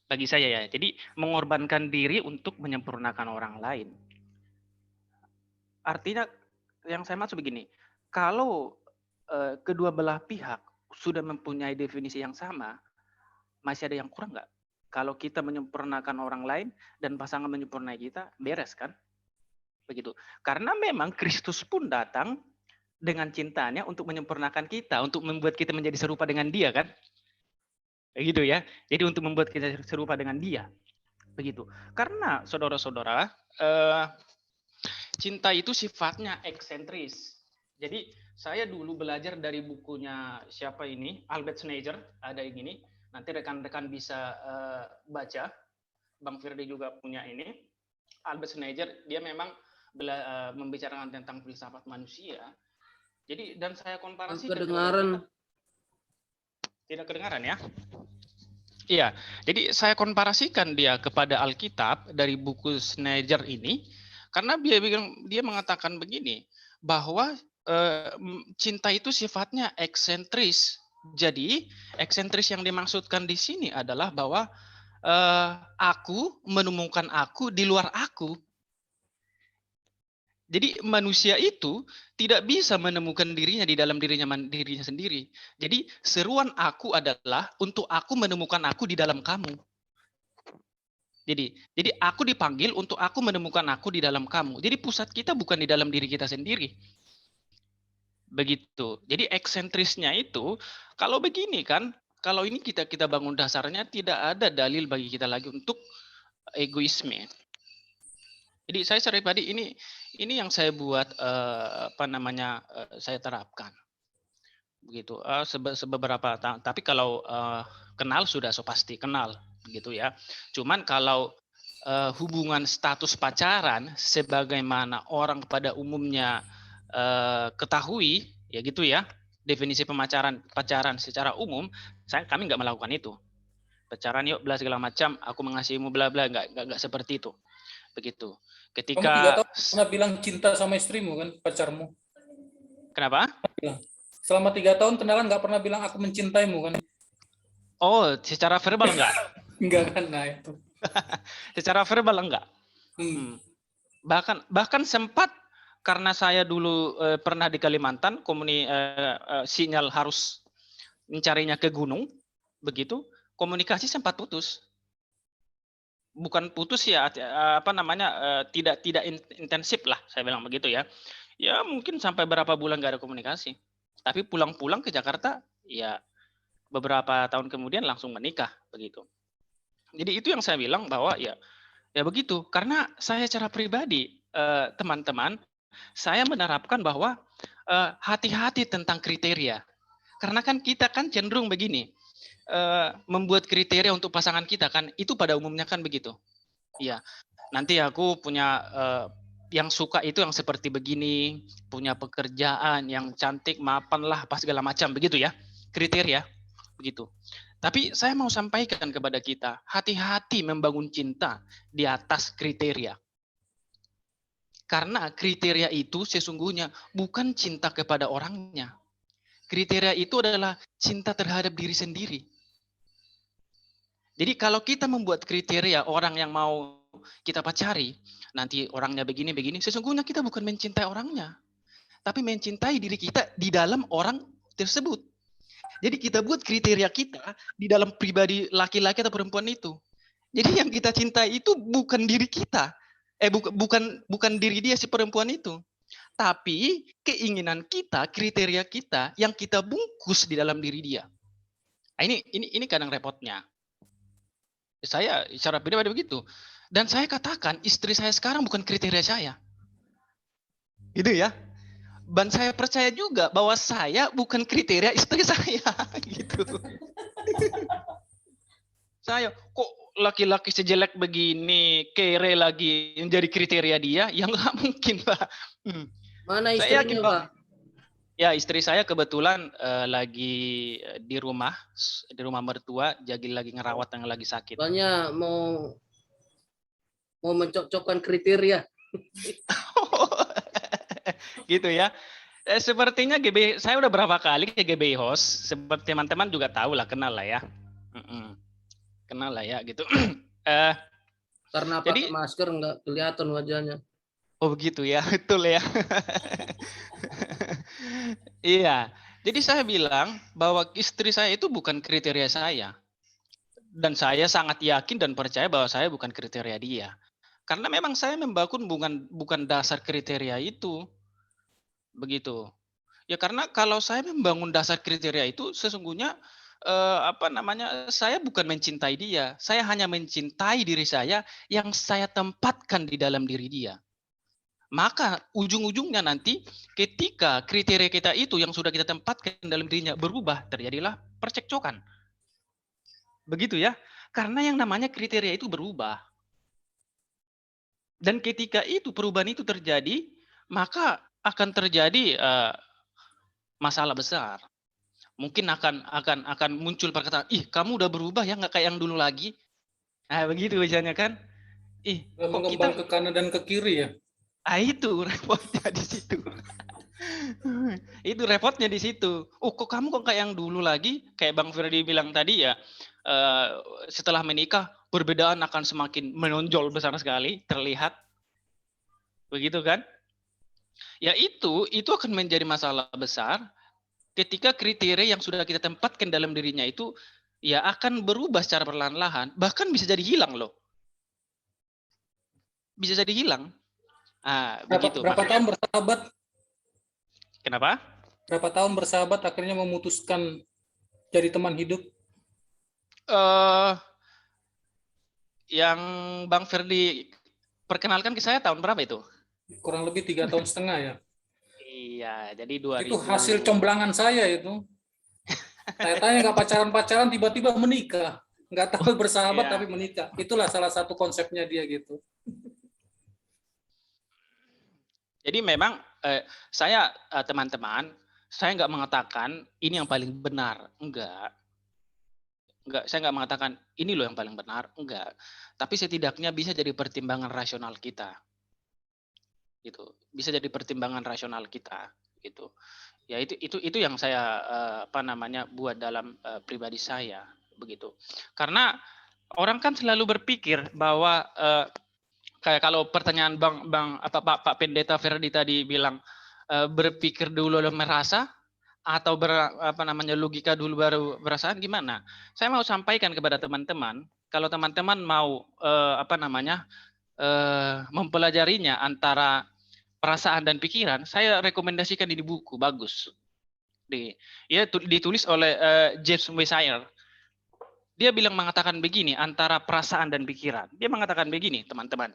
Bagi saya ya, jadi mengorbankan diri untuk menyempurnakan orang lain. Artinya yang saya maksud begini, kalau kedua belah pihak sudah mempunyai definisi yang sama, masih ada yang kurang nggak? Kalau kita menyempurnakan orang lain dan pasangan menyempurnai kita, beres kan? Begitu. Karena memang Kristus pun datang dengan cintanya untuk menyempurnakan kita, untuk membuat kita menjadi serupa dengan Dia kan? Begitu ya. Jadi untuk membuat kita serupa dengan Dia. Begitu. Karena saudara-saudara, cinta itu sifatnya eksentris. Jadi saya dulu belajar dari bukunya siapa ini, Albert Schweitzer, ada yang ini. Nanti rekan-rekan bisa baca. Bang Firdi juga punya ini. Albert Schweitzer, dia memang membicarakan tentang filsafat manusia. Jadi dan saya komparasikan. Kedengaran. Tidak kedengaran ya? Iya. Jadi saya komparasikan dia kepada Alkitab dari buku Schweitzer ini. Karena dia mengatakan begini, bahwa cinta itu sifatnya eksentris. Jadi eksentris yang dimaksudkan di sini adalah bahwa aku menemukan aku di luar aku. Jadi manusia itu tidak bisa menemukan dirinya di dalam dirinya sendiri. Jadi seruan aku adalah untuk aku menemukan aku di dalam kamu. Jadi aku dipanggil untuk aku menemukan aku di dalam kamu. Jadi pusat kita bukan di dalam diri kita sendiri. Begitu. Jadi eksentrisnya itu, kalau begini kan, kalau ini kita bangun dasarnya tidak ada dalil bagi kita lagi untuk egoisme. Jadi saya pribadi ini yang saya buat saya terapkan. Begitu. Sebeberapa tapi kalau kenal sudah so pasti kenal. Gitu ya. Cuman kalau hubungan status pacaran sebagaimana orang pada umumnya ketahui ya gitu ya, definisi pacaran secara umum, kami nggak melakukan itu. Pacaran yuk bla segala macam, aku mengasihimu bla bla, nggak seperti itu. Begitu. Ketika kamu 3 tahun pernah bilang cinta sama istrimu kan, pacarmu? Kenapa? Selama 3 tahun kenalan nggak pernah bilang aku mencintaimu kan? Oh, secara verbal enggak? Enggak kan, nah itu. Secara verbal enggak. Hmm. Bahkan sempat karena saya dulu pernah di Kalimantan, sinyal harus mencarinya ke gunung, begitu komunikasi sempat putus. Bukan putus ya, tidak intensif lah, saya bilang begitu ya. Ya mungkin sampai berapa bulan nggak ada komunikasi. Tapi pulang-pulang ke Jakarta, ya beberapa tahun kemudian langsung menikah begitu. Jadi itu yang saya bilang bahwa ya begitu. Karena saya secara pribadi, teman-teman, saya menerapkan bahwa hati-hati tentang kriteria. Karena kan kita kan cenderung begini, membuat kriteria untuk pasangan kita kan, itu pada umumnya kan begitu. Ya, nanti aku punya yang suka itu yang seperti begini, punya pekerjaan yang cantik, mapan lah, apa segala macam begitu ya, kriteria begitu. Tapi saya mau sampaikan kepada kita, hati-hati membangun cinta di atas kriteria. Karena kriteria itu sesungguhnya bukan cinta kepada orangnya. Kriteria itu adalah cinta terhadap diri sendiri. Jadi kalau kita membuat kriteria orang yang mau kita pacari, nanti orangnya begini-begini, sesungguhnya kita bukan mencintai orangnya, tapi mencintai diri kita di dalam orang tersebut. Jadi kita buat kriteria kita di dalam pribadi laki-laki atau perempuan itu. Jadi yang kita cintai itu bukan diri kita, bukan diri dia si perempuan itu, tapi keinginan kita, kriteria kita yang kita bungkus di dalam diri dia. Nah, ini kadang repotnya. Saya secara pribadi begitu. Dan saya katakan istri saya sekarang bukan kriteria saya. Gitu ya. Dan saya percaya juga bahwa saya bukan kriteria istri saya. Gitu. Saya kok laki-laki sejelek begini, kere lagi yang jadi kriteria dia, ya nggak mungkin, Pak. Mana Saya istrinya, yakin, Pak? Ya, istri saya kebetulan lagi di rumah mertua, jadi lagi ngerawat yang lagi sakit. Banyak mau mencocokkan kriteria. Gitu ya. Sepertinya saya udah berapa kali ke GBI host, seperti teman-teman juga tahu lah, kenal lah ya. Kenal lah ya gitu. Karena pakai masker nggak kelihatan wajahnya. Oh begitu ya, betul ya. Iya, jadi saya bilang bahwa istri saya itu bukan kriteria saya. Dan saya sangat yakin dan percaya bahwa saya bukan kriteria dia. Karena memang saya membangun bukan dasar kriteria itu. Begitu. Ya karena kalau saya membangun dasar kriteria itu sesungguhnya saya bukan mencintai dia. Saya hanya mencintai diri saya yang saya tempatkan di dalam diri dia. Maka ujung-ujungnya nanti ketika kriteria kita itu yang sudah kita tempatkan dalam dirinya berubah, terjadilah percekcokan. Begitu ya. Karena yang namanya kriteria itu berubah. Dan ketika itu perubahan itu terjadi, maka akan terjadi masalah besar. Mungkin akan muncul perkataan, ih kamu udah berubah ya, nggak kayak yang dulu lagi. Nah begitu biasanya kan. Ih kok mengembang kita ke kanan dan ke kiri ya. Itu repotnya di situ. Itu repotnya di situ. Oh kok kamu kok kayak yang dulu lagi? Kayak Bang Firdi bilang tadi ya, setelah menikah perbedaan akan semakin menonjol besar sekali, terlihat. Begitu kan? Ya itu akan menjadi masalah besar ketika kriteria yang sudah kita tempatkan dalam dirinya itu ya akan berubah secara perlahan-lahan, bahkan bisa jadi hilang loh. Bisa jadi hilang. Begitu. Berapa tahun bersahabat? Kenapa? Berapa tahun bersahabat akhirnya memutuskan jadi teman hidup? Yang Bang Ferdi perkenalkan ke saya tahun berapa itu? Kurang lebih 3,5 tahun ya. Iya, jadi 2000. Itu hasil comblangan saya itu. Saya tanya nggak pacaran-pacaran, tiba-tiba menikah. Nggak tahu bersahabat tapi menikah. Itulah salah satu konsepnya dia gitu. Jadi memang saya teman-teman, saya nggak mengatakan ini yang paling benar, enggak, saya nggak mengatakan ini loh yang paling benar, enggak. Tapi setidaknya bisa jadi pertimbangan rasional kita, gitu. Bisa jadi pertimbangan rasional kita, gitu. Ya itu yang saya buat dalam pribadi saya, begitu. Karena orang kan selalu berpikir bahwa kayak kalau pertanyaan Pak Pendeta Ferdi tadi bilang berpikir dulu lalu merasa atau logika dulu baru perasaan, gimana? Saya mau sampaikan kepada teman-teman, kalau teman-teman mau mempelajarinya antara perasaan dan pikiran, saya rekomendasikan ini buku bagus. Ditulis oleh James Messier. Dia mengatakan begini, antara perasaan dan pikiran. Dia mengatakan begini, teman-teman.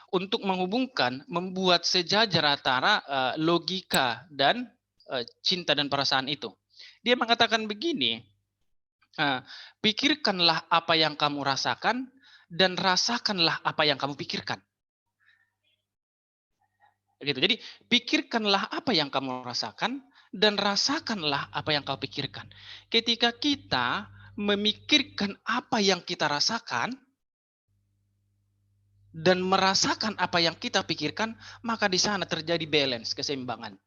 Untuk menghubungkan, membuat sejajar antara logika dan cinta dan perasaan itu. Dia mengatakan begini, pikirkanlah apa yang kamu rasakan dan rasakanlah apa yang kamu pikirkan. Gitu. Jadi pikirkanlah apa yang kamu rasakan dan rasakanlah apa yang kamu pikirkan. Ketika kita memikirkan apa yang kita rasakan dan merasakan apa yang kita pikirkan, maka di sana terjadi balance, keseimbangan.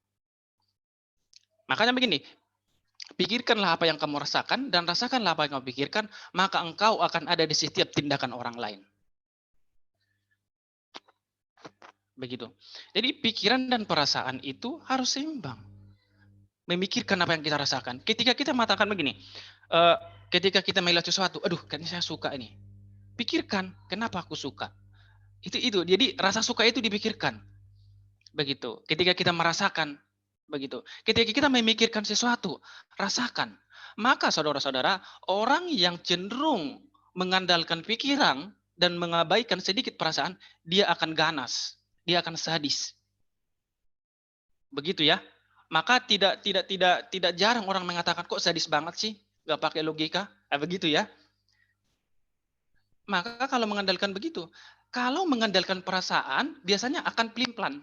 Makanya begini, pikirkanlah apa yang kamu rasakan dan rasakanlah apa yang kamu pikirkan, maka engkau akan ada di setiap tindakan orang lain. Begitu. Jadi pikiran dan perasaan itu harus seimbang. Memikirkan apa yang kita rasakan. Ketika kita mengatakan begini, ketika kita melihat sesuatu, aduh, kayaknya saya suka ini. Pikirkan, kenapa aku suka? Itu. Jadi rasa suka itu dipikirkan. Begitu. Ketika kita merasakan, begitu. Ketika kita memikirkan sesuatu, rasakan. Maka saudara-saudara, orang yang cenderung mengandalkan pikiran dan mengabaikan sedikit perasaan, dia akan ganas, dia akan sadis. Begitu ya. Maka tidak jarang orang mengatakan, kok sadis banget sih, nggak pakai logika, begitu ya. Maka kalau mengandalkan begitu, kalau mengandalkan perasaan, biasanya akan pelin-pelan.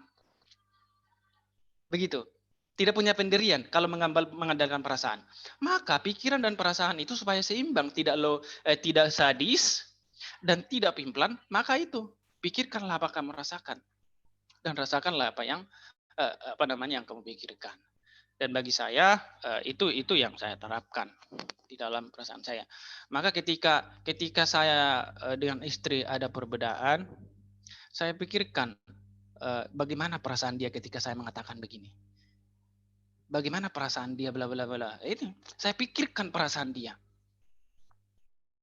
Begitu. Tidak punya pendirian kalau mengandalkan perasaan. Maka pikiran dan perasaan itu supaya seimbang, tidak sadis dan tidak pelin-pelan, maka itu pikirkanlah apa kamu rasakan dan rasakanlah apa yang yang kamu pikirkan. Dan bagi saya itu yang saya terapkan di dalam perasaan saya. Maka ketika saya dengan istri ada perbedaan, saya pikirkan bagaimana perasaan dia ketika saya mengatakan begini. Bagaimana perasaan dia bla bla bla. Ini saya pikirkan perasaan dia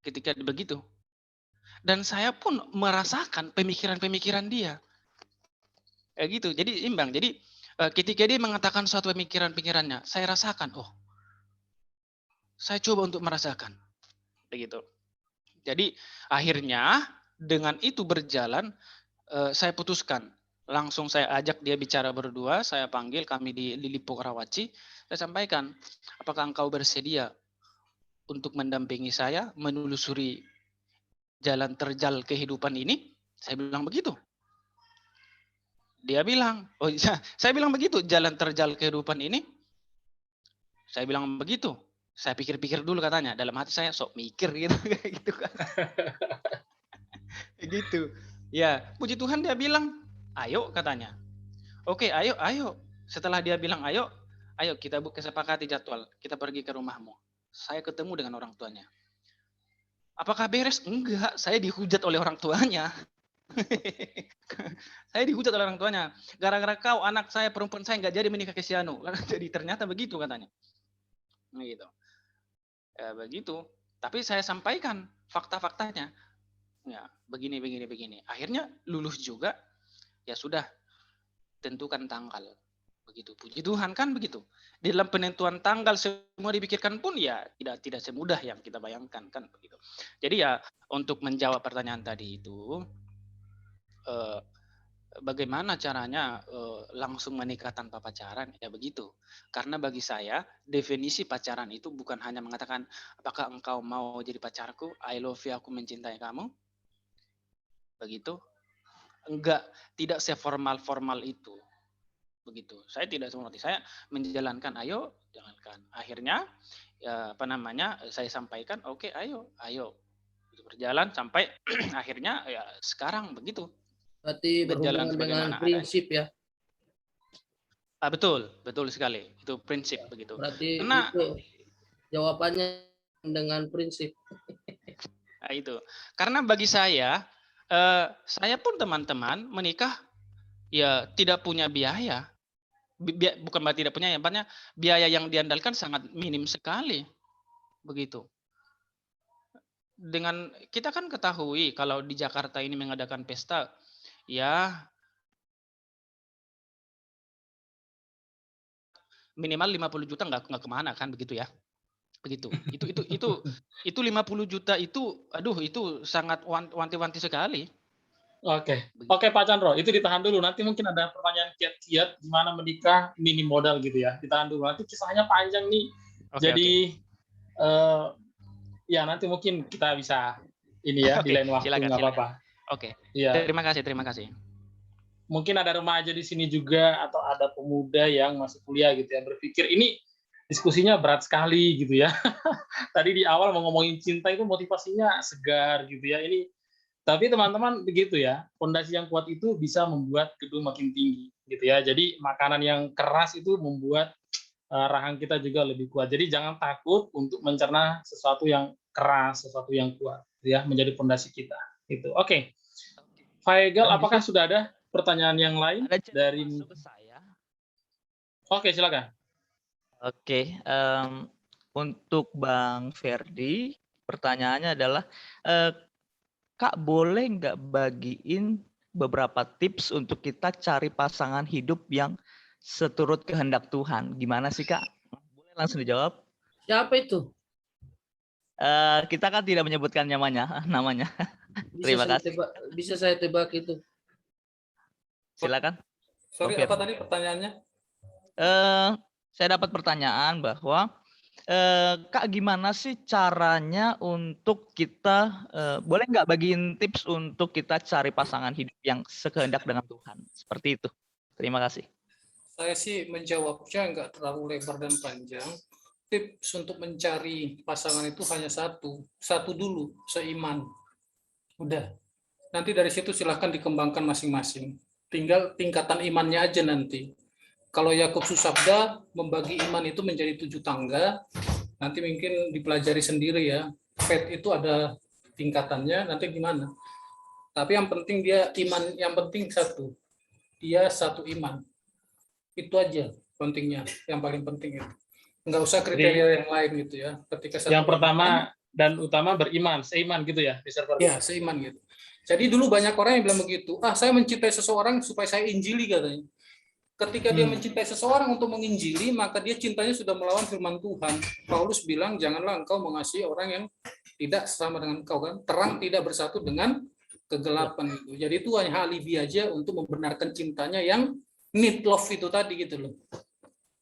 ketika begitu. Dan saya pun merasakan pemikiran-pemikiran dia. Gitu. Jadi imbang. Jadi ketika dia mengatakan suatu pemikiran-pikirannya, saya rasakan, oh, saya coba untuk merasakan. Begitu. Jadi akhirnya dengan itu berjalan, saya putuskan. Langsung saya ajak dia bicara berdua, saya panggil, kami di Lipo Karawaci, saya sampaikan, apakah engkau bersedia untuk mendampingi saya menelusuri jalan terjal kehidupan ini? Saya bilang begitu. Dia bilang, oh saya bilang begitu, jalan terjal kehidupan ini. Saya bilang begitu. Saya pikir-pikir dulu katanya. Dalam hati saya sok mikir gitu, kayak gitu kan. Gitu. Ya, puji Tuhan dia bilang, ayo katanya. Oke, ayo. Setelah dia bilang ayo kita kesepakati jadwal. Kita pergi ke rumahmu. Saya ketemu dengan orang tuanya. Apakah beres? Enggak, saya dihujat oleh orang tuanya. Saya dihujat oleh orang tuanya. Gara-gara kau, anak saya, perempuan saya nggak jadi menikah ke Sianu. Jadi ternyata begitu katanya. Nah, gitu. Ya, begitu. Tapi saya sampaikan fakta-faktanya. Ya, begini. Akhirnya lulus juga. Ya sudah, tentukan tanggal. Begitu. Puji Tuhan kan begitu. Di dalam penentuan tanggal semua dipikirkan pun ya tidak semudah yang kita bayangkan kan begitu. Jadi ya untuk menjawab pertanyaan tadi itu, bagaimana caranya langsung menikah tanpa pacaran? Ya begitu. Karena bagi saya definisi pacaran itu bukan hanya mengatakan apakah engkau mau jadi pacarku, I love you, aku mencintai kamu. Begitu. Enggak, tidak seformal-formal itu. Begitu. Saya tidak seperti saya menjalankan, ayo jalankan. Akhirnya ya saya sampaikan, oke, ayo. Itu berjalan sampai akhirnya ya sekarang begitu. Berarti berhubungan dengan prinsip ya. Betul sekali. Itu prinsip begitu. Berarti Karena itu jawabannya dengan prinsip. Nah, itu. Karena bagi saya pun teman-teman menikah ya tidak punya biaya. Bukan berarti tidak punya, banyak biaya yang diandalkan sangat minim sekali. Begitu. Dengan kita kan ketahui kalau di Jakarta ini mengadakan pesta, ya minimal 50 juta nggak kemana kan begitu ya. Begitu. Itu 50 juta itu, aduh itu sangat wanti-wanti sekali. Oke Pak Chandro, itu ditahan dulu. Nanti mungkin ada pertanyaan kiat-kiat gimana menikah minim modal gitu ya. Ditahan dulu. Nanti kisahnya panjang nih. Jadi ya nanti mungkin kita bisa ini ya di lain waktu, nggak apa-apa. Oke. Iya. Terima kasih. Mungkin ada remaja di sini juga atau ada pemuda yang masih kuliah gitu ya, berpikir ini diskusinya berat sekali gitu ya. Tadi di awal mau ngomongin cinta itu motivasinya segar gitu ya. Tapi teman-teman begitu ya, fondasi yang kuat itu bisa membuat gedung makin tinggi gitu ya. Jadi makanan yang keras itu membuat rahang kita juga lebih kuat. Jadi jangan takut untuk mencerna sesuatu yang keras, sesuatu yang kuat ya, menjadi fondasi kita. Gitu. Oke. Faegal, apakah sudah ada pertanyaan yang lain dari saya? Oke, silakan. Oke, untuk Bang Ferdi, pertanyaannya adalah, Kak boleh nggak bagiin beberapa tips untuk kita cari pasangan hidup yang seturut kehendak Tuhan? Gimana sih Kak? Boleh langsung dijawab? Siapa itu? Kita kan tidak menyebutkan namanya. Terima kasih. Bisa saya tebak itu. Silakan. Sorry, apa tadi pertanyaannya? Saya dapat pertanyaan bahwa Kak gimana sih caranya untuk kita boleh nggak bagiin tips untuk kita cari pasangan hidup yang sekehendak dengan Tuhan? Seperti itu. Terima kasih. Saya sih menjawabnya nggak terlalu lebar dan panjang. Tips untuk mencari pasangan itu hanya satu dulu, seiman. Udah. Nanti dari situ silahkan dikembangkan masing-masing. Tinggal tingkatan imannya aja nanti. Kalau Yakub Susabda membagi iman itu menjadi 7 tangga, nanti mungkin dipelajari sendiri ya. Faith itu ada tingkatannya, nanti gimana. Tapi yang penting dia iman, yang penting satu. Dia satu iman. Itu aja pentingnya, yang paling penting itu. Nggak usah kriteria yang lain gitu ya. Ketika yang pertama dan utama beriman, seiman gitu ya. Ya, seiman gitu. Jadi dulu banyak orang yang bilang begitu, saya mencintai seseorang supaya saya injili katanya. Ketika dia mencintai seseorang untuk menginjili, maka dia cintanya sudah melawan firman Tuhan. Paulus bilang, janganlah engkau mengasihi orang yang tidak sama dengan engkau kan. Terang tidak bersatu dengan kegelapan itu. Jadi itu hanya alibi aja untuk membenarkan cintanya yang need love itu tadi gitu loh.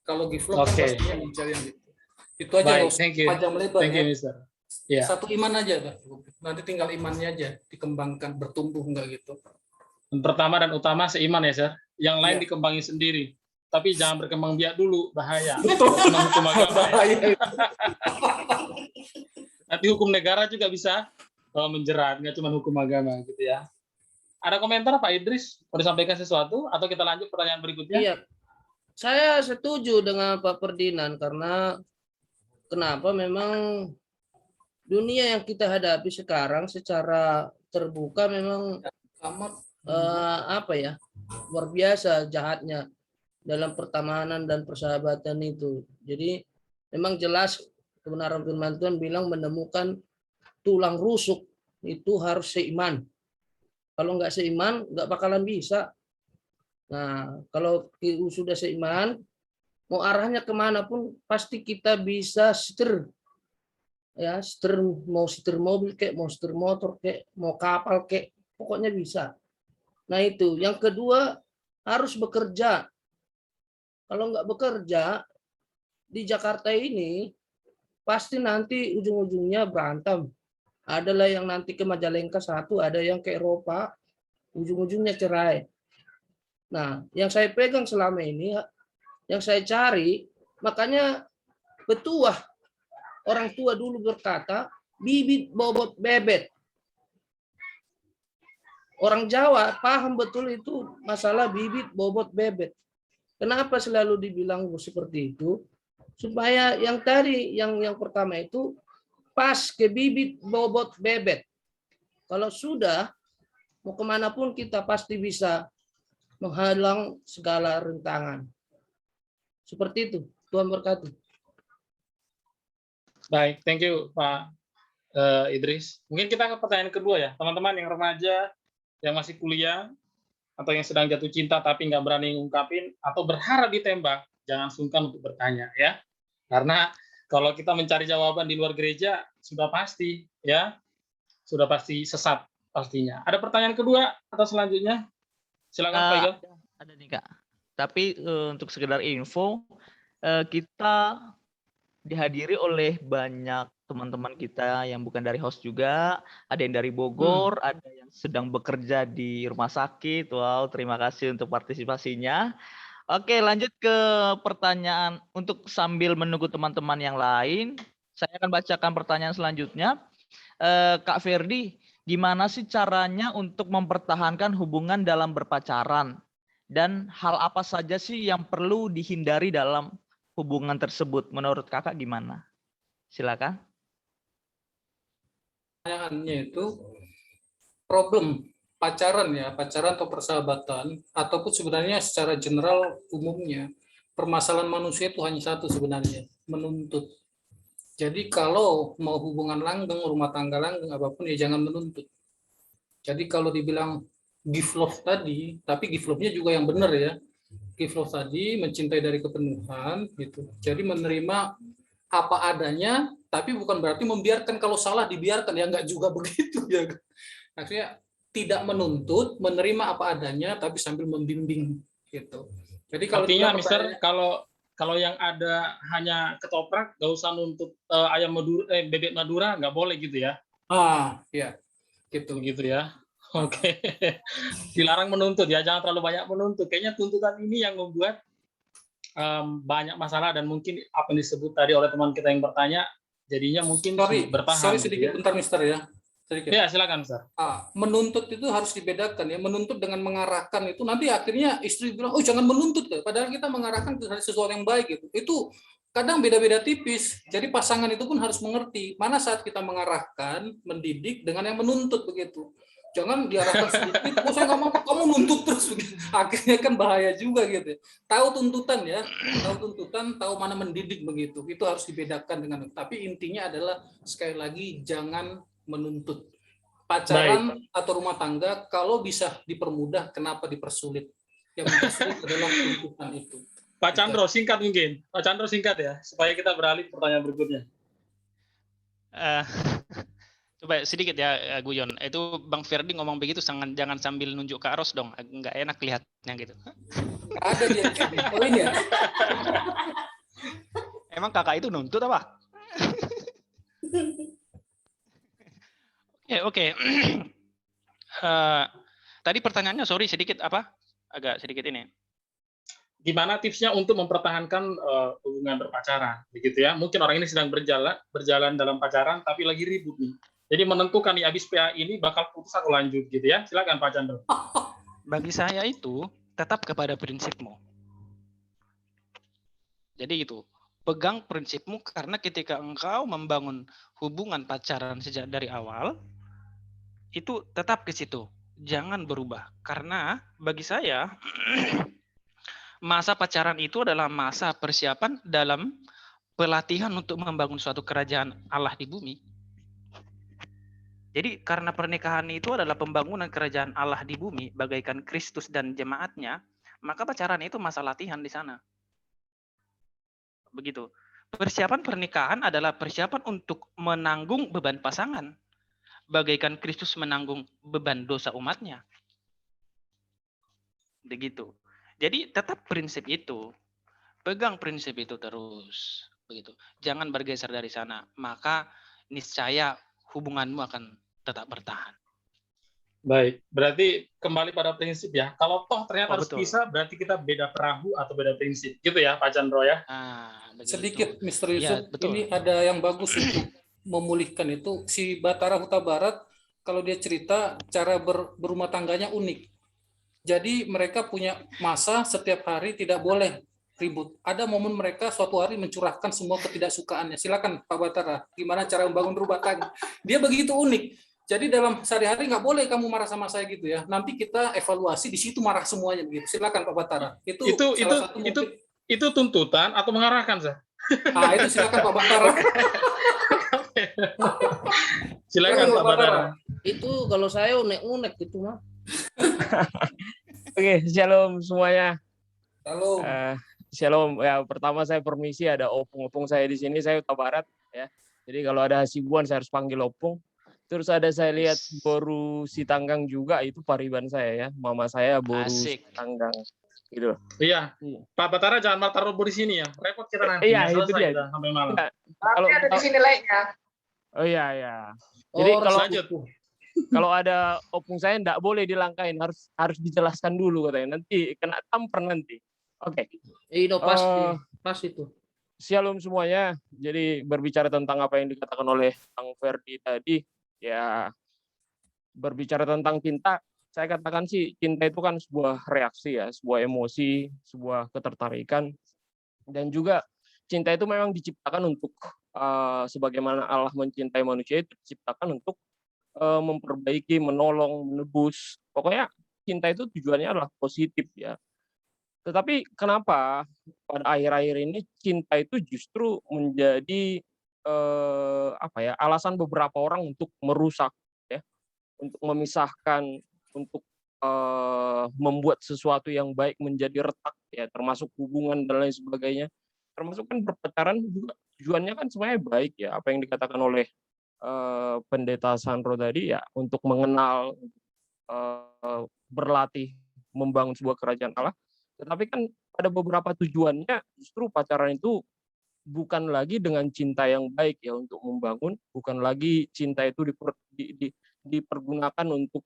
Kalau give love kan pastinya mencari yang gitu. Itu aja loh, panjang lebar ya. Yeah. Satu iman aja, nanti tinggal imannya aja dikembangkan, bertumbuh enggak gitu. Pertama dan utama seiman ya, Sir. Yang lain dikembangin sendiri. Tapi jangan berkembang biak dulu, bahaya. Cuma hukum agama. Nanti hukum negara juga bisa menjerat, nggak cuma hukum agama gitu ya. Ada komentar Pak Idris? Mau disampaikan sesuatu? Atau kita lanjut pertanyaan berikutnya? Iya. Saya setuju dengan Pak Ferdinand karena kenapa memang dunia yang kita hadapi sekarang secara terbuka memang luar biasa jahatnya dalam pertemanan dan persahabatan itu. Jadi memang jelas kebenaran firman Tuhan bilang menemukan tulang rusuk itu harus seiman. Kalau nggak seiman nggak bakalan bisa. Nah kalau sudah seiman mau arahnya kemana pun pasti kita bisa setir. Ya, mau setir mobil kek, mau setir motor kek, mau kapal kek, pokoknya bisa. Nah itu. Yang kedua harus bekerja. Kalau nggak bekerja di Jakarta ini pasti nanti ujung-ujungnya berantem. Adalah yang nanti ke Majalengka satu, ada yang ke Eropa, ujung-ujungnya cerai. Nah, yang saya pegang selama ini, yang saya cari, makanya petuah. Orang tua dulu berkata, bibit bobot bebet. Orang Jawa paham betul itu masalah bibit bobot bebet. Kenapa selalu dibilang seperti itu? Supaya yang tadi, yang pertama itu pas ke bibit bobot bebet. Kalau sudah, mau kemanapun kita pasti bisa menghalang segala rintangan. Seperti itu. Tuhan berkati. Baik, thank you Pak Idris. Mungkin kita ke pertanyaan kedua ya, teman-teman yang remaja, yang masih kuliah, atau yang sedang jatuh cinta tapi nggak berani ngungkapin, atau berharap ditembak, jangan sungkan untuk bertanya ya. Karena kalau kita mencari jawaban di luar gereja, sudah pasti ya, sudah pasti sesat pastinya. Ada pertanyaan kedua atau selanjutnya? Silakan Pak Igal. Ada nih Kak. Tapi untuk sekedar info, kita dihadiri oleh banyak teman-teman kita yang bukan dari host juga, ada yang dari Bogor, ada yang sedang bekerja di rumah sakit. Wow, terima kasih untuk partisipasinya. Oke, lanjut ke pertanyaan. Untuk sambil menunggu teman-teman yang lain, saya akan bacakan pertanyaan selanjutnya. Kak Ferdi, gimana sih caranya untuk mempertahankan hubungan dalam berpacaran? Dan hal apa saja sih yang perlu dihindari dalam hubungan tersebut? Menurut kakak gimana? Silakan. Pertanyaannya itu problem pacaran ya, pacaran atau persahabatan, ataupun sebenarnya secara general umumnya, permasalahan manusia itu hanya satu sebenarnya, menuntut. Jadi kalau mau hubungan langgeng, rumah tangga langgeng, apapun ya jangan menuntut. Jadi kalau dibilang give love tadi, tapi give love-nya juga yang benar ya. Give love tadi mencintai dari kepenuhan gitu. Jadi menerima apa adanya, tapi bukan berarti membiarkan kalau salah dibiarkan, ya enggak juga begitu ya. Maksudnya tidak menuntut, menerima apa adanya, tapi sambil membimbing gitu. Jadi kalau artinya, Mister, kalau yang ada hanya ketoprak, nggak usah nuntut ayam Madura, bebek Madura, nggak boleh gitu ya? Ya, gitu ya. Oke. Dilarang menuntut ya, jangan terlalu banyak menuntut. Kayaknya tuntutan ini yang membuat banyak masalah, dan mungkin apa yang disebut tadi oleh teman kita yang bertanya, jadinya mungkin bertahan. Sorry sedikit, bentar Mister ya. Sedikit. Ya, silakan Mister. Menuntut itu harus dibedakan ya. Menuntut dengan mengarahkan itu nanti akhirnya istri bilang, oh jangan menuntut, padahal kita mengarahkan ke sesuatu yang baik gitu. Itu kadang beda-beda tipis. Jadi pasangan itu pun harus mengerti mana saat kita mengarahkan, mendidik dengan yang menuntut begitu. Jangan diarahkan sedikit, oh saya nggak mau, kamu nuntut terus. Akhirnya kan bahaya juga gitu. Tahu tuntutan ya, tahu tuntutan, tahu mana mendidik begitu. Itu harus dibedakan dengan. Tapi intinya adalah sekali lagi jangan menuntut. Pacaran atau rumah tangga kalau bisa dipermudah, kenapa dipersulit? Yang dipersulit adalah tuntutan itu. Pak Chandro, singkat mungkin. Pak Chandro singkat ya, supaya kita beralih ke pertanyaan berikutnya. Coba sedikit ya Guyon. Itu Bang Ferdi ngomong begitu, jangan sambil nunjuk ke Aros dong. Nggak enak lihatnya gitu. Ada dia. Oh ini ya. Emang kakak itu nuntut apa? Oke. Tadi pertanyaannya, sorry sedikit apa? Agak sedikit ini. Gimana tipsnya untuk mempertahankan hubungan berpacaran, begitu ya? Mungkin orang ini sedang berjalan dalam pacaran, tapi lagi ribut nih. Jadi menentukan nih, habis PA ini bakal putus atau lanjut gitu ya. Silakan Pak Chandra. Bagi saya itu tetap kepada prinsipmu. Jadi itu, pegang prinsipmu, karena ketika engkau membangun hubungan pacaran sejak dari awal, itu tetap ke situ. Jangan berubah. Karena bagi saya, masa pacaran itu adalah masa persiapan dalam pelatihan untuk membangun suatu kerajaan Allah di bumi. Jadi karena pernikahan itu adalah pembangunan kerajaan Allah di bumi, bagaikan Kristus dan jemaatnya, maka pacaran itu masa latihan di sana. Begitu. Persiapan pernikahan adalah persiapan untuk menanggung beban pasangan, bagaikan Kristus menanggung beban dosa umatnya. Begitu. Jadi tetap prinsip itu, pegang prinsip itu terus, begitu. Jangan bergeser dari sana, maka niscaya hubunganmu akan tetap bertahan. Baik, berarti kembali pada prinsip ya. Kalau toh ternyata harus bisa, berarti kita beda perahu atau beda prinsip, gitu ya Pak Chandro ya. Sedikit Mr. Yusuf, ini ada yang bagus untuk memulihkan itu. Si Batara Huta Barat, kalau dia cerita cara berumah tangganya unik. Jadi mereka punya masa setiap hari tidak boleh ribut. Ada momen mereka suatu hari mencurahkan semua ketidaksukaannya. Silakan Pak Batara, gimana cara membangun rumah tangga? Dia begitu unik. Jadi dalam sehari-hari nggak boleh kamu marah sama saya gitu ya. Nanti kita evaluasi di situ marah semuanya begitu. Silakan Pak Batara. Itu salah satu mungkin. Itu tuntutan atau mengarahkan, Sah? Ah, itu silakan Pak Batara. Silakan Pak Batara. Itu kalau saya unek-unek gitu mah. Oke, shalom semuanya. Halo. Shalom. Ya, pertama saya permisi, ada opung-opung saya di sini, saya Huta Barat ya. Jadi kalau ada Hasibuan saya harus panggil opung. Terus ada saya lihat Boru Sitanggang juga, itu pariban saya ya. Mama saya Boru Sitanggang. Gitu. Iya. Pak Batara jangan taruh di sini ya. Repot kita nanti. Iya, itu dia. Kita sampai malam. Kalau ada di sini like-nya. Oh iya ya. Jadi lanjut. kalau ada opung saya enggak boleh dilangkain, harus dijelaskan dulu katanya. Nanti kena tampar nanti. Oke. Itu pasti pas itu. Shalom semuanya. Jadi berbicara tentang apa yang dikatakan oleh Bang Ferdi tadi, ya berbicara tentang cinta, saya katakan sih cinta itu kan sebuah reaksi ya, sebuah emosi, sebuah ketertarikan, dan juga cinta itu memang diciptakan untuk sebagaimana Allah mencintai manusia, itu diciptakan untuk memperbaiki, menolong, menebus. Pokoknya cinta itu tujuannya adalah positif ya. Tetapi kenapa pada akhir-akhir ini cinta itu justru menjadi alasan beberapa orang untuk merusak ya, untuk memisahkan, untuk membuat sesuatu yang baik menjadi retak ya, termasuk hubungan dan lain sebagainya. Termasuk kan berpacaran juga tujuannya kan sebenarnya baik ya, apa yang dikatakan oleh Pendeta Sandro tadi ya, untuk mengenal, berlatih membangun sebuah kerajaan Allah. Tetapi kan ada beberapa tujuannya justru pacaran itu bukan lagi dengan cinta yang baik ya untuk membangun, bukan lagi cinta itu dipergunakan untuk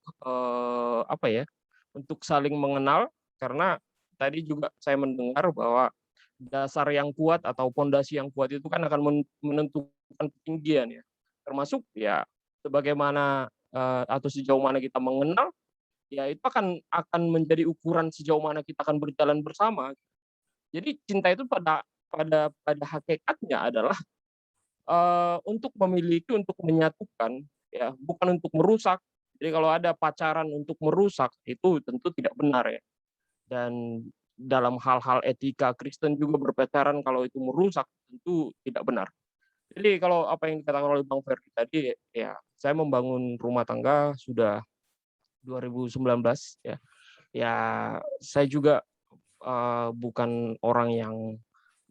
untuk saling mengenal, karena tadi juga saya mendengar bahwa dasar yang kuat atau pondasi yang kuat itu kan akan menentukan ketinggian ya, termasuk ya sebagaimana atau sejauh mana kita mengenal, ya itu akan menjadi ukuran sejauh mana kita akan berjalan bersama. Jadi cinta itu pada hakikatnya adalah untuk memiliki, untuk menyatukan ya, bukan untuk merusak. Jadi kalau ada pacaran untuk merusak itu tentu tidak benar ya. Dan dalam hal-hal etika Kristen juga berpacaran kalau itu merusak tentu tidak benar. Jadi kalau apa yang dikatakan oleh Bang Ferdi tadi ya, saya membangun rumah tangga sudah 2019 ya. Ya saya juga bukan orang yang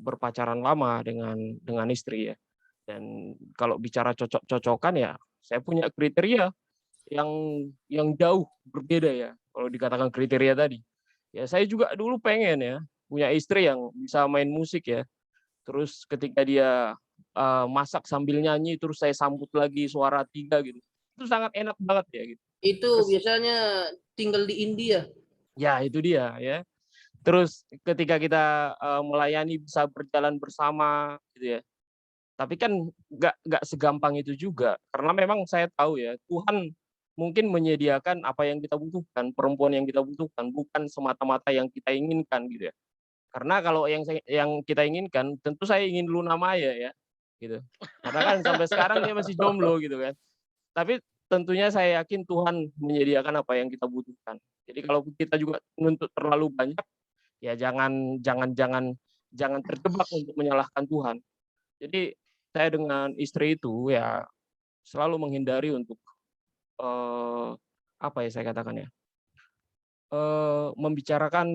berpacaran lama dengan istri ya. Dan kalau bicara cocok-cocokan ya, saya punya kriteria yang jauh berbeda ya. Kalau dikatakan kriteria tadi, ya saya juga dulu pengen ya punya istri yang bisa main musik ya. Terus ketika dia masak sambil nyanyi, terus saya sambut lagi suara 3 gitu. Itu sangat enak banget ya gitu. Itu biasanya tinggal di India. Ya itu dia ya. Terus ketika kita melayani bisa berjalan bersama gitu ya. Tapi kan nggak segampang itu juga, karena memang saya tahu ya Tuhan mungkin menyediakan apa yang kita butuhkan, perempuan yang kita butuhkan, bukan semata-mata yang kita inginkan gitu ya. Karena kalau yang kita inginkan, tentu saya ingin Luna Maya ya, gitu. Karena kan sampai sekarang dia masih jomblo gitu kan. Tapi tentunya saya yakin Tuhan menyediakan apa yang kita butuhkan. Jadi kalau kita juga menuntut terlalu banyak, ya jangan terjebak untuk menyalahkan Tuhan. Jadi saya dengan istri itu ya selalu menghindari untuk saya katakan ya, membicarakan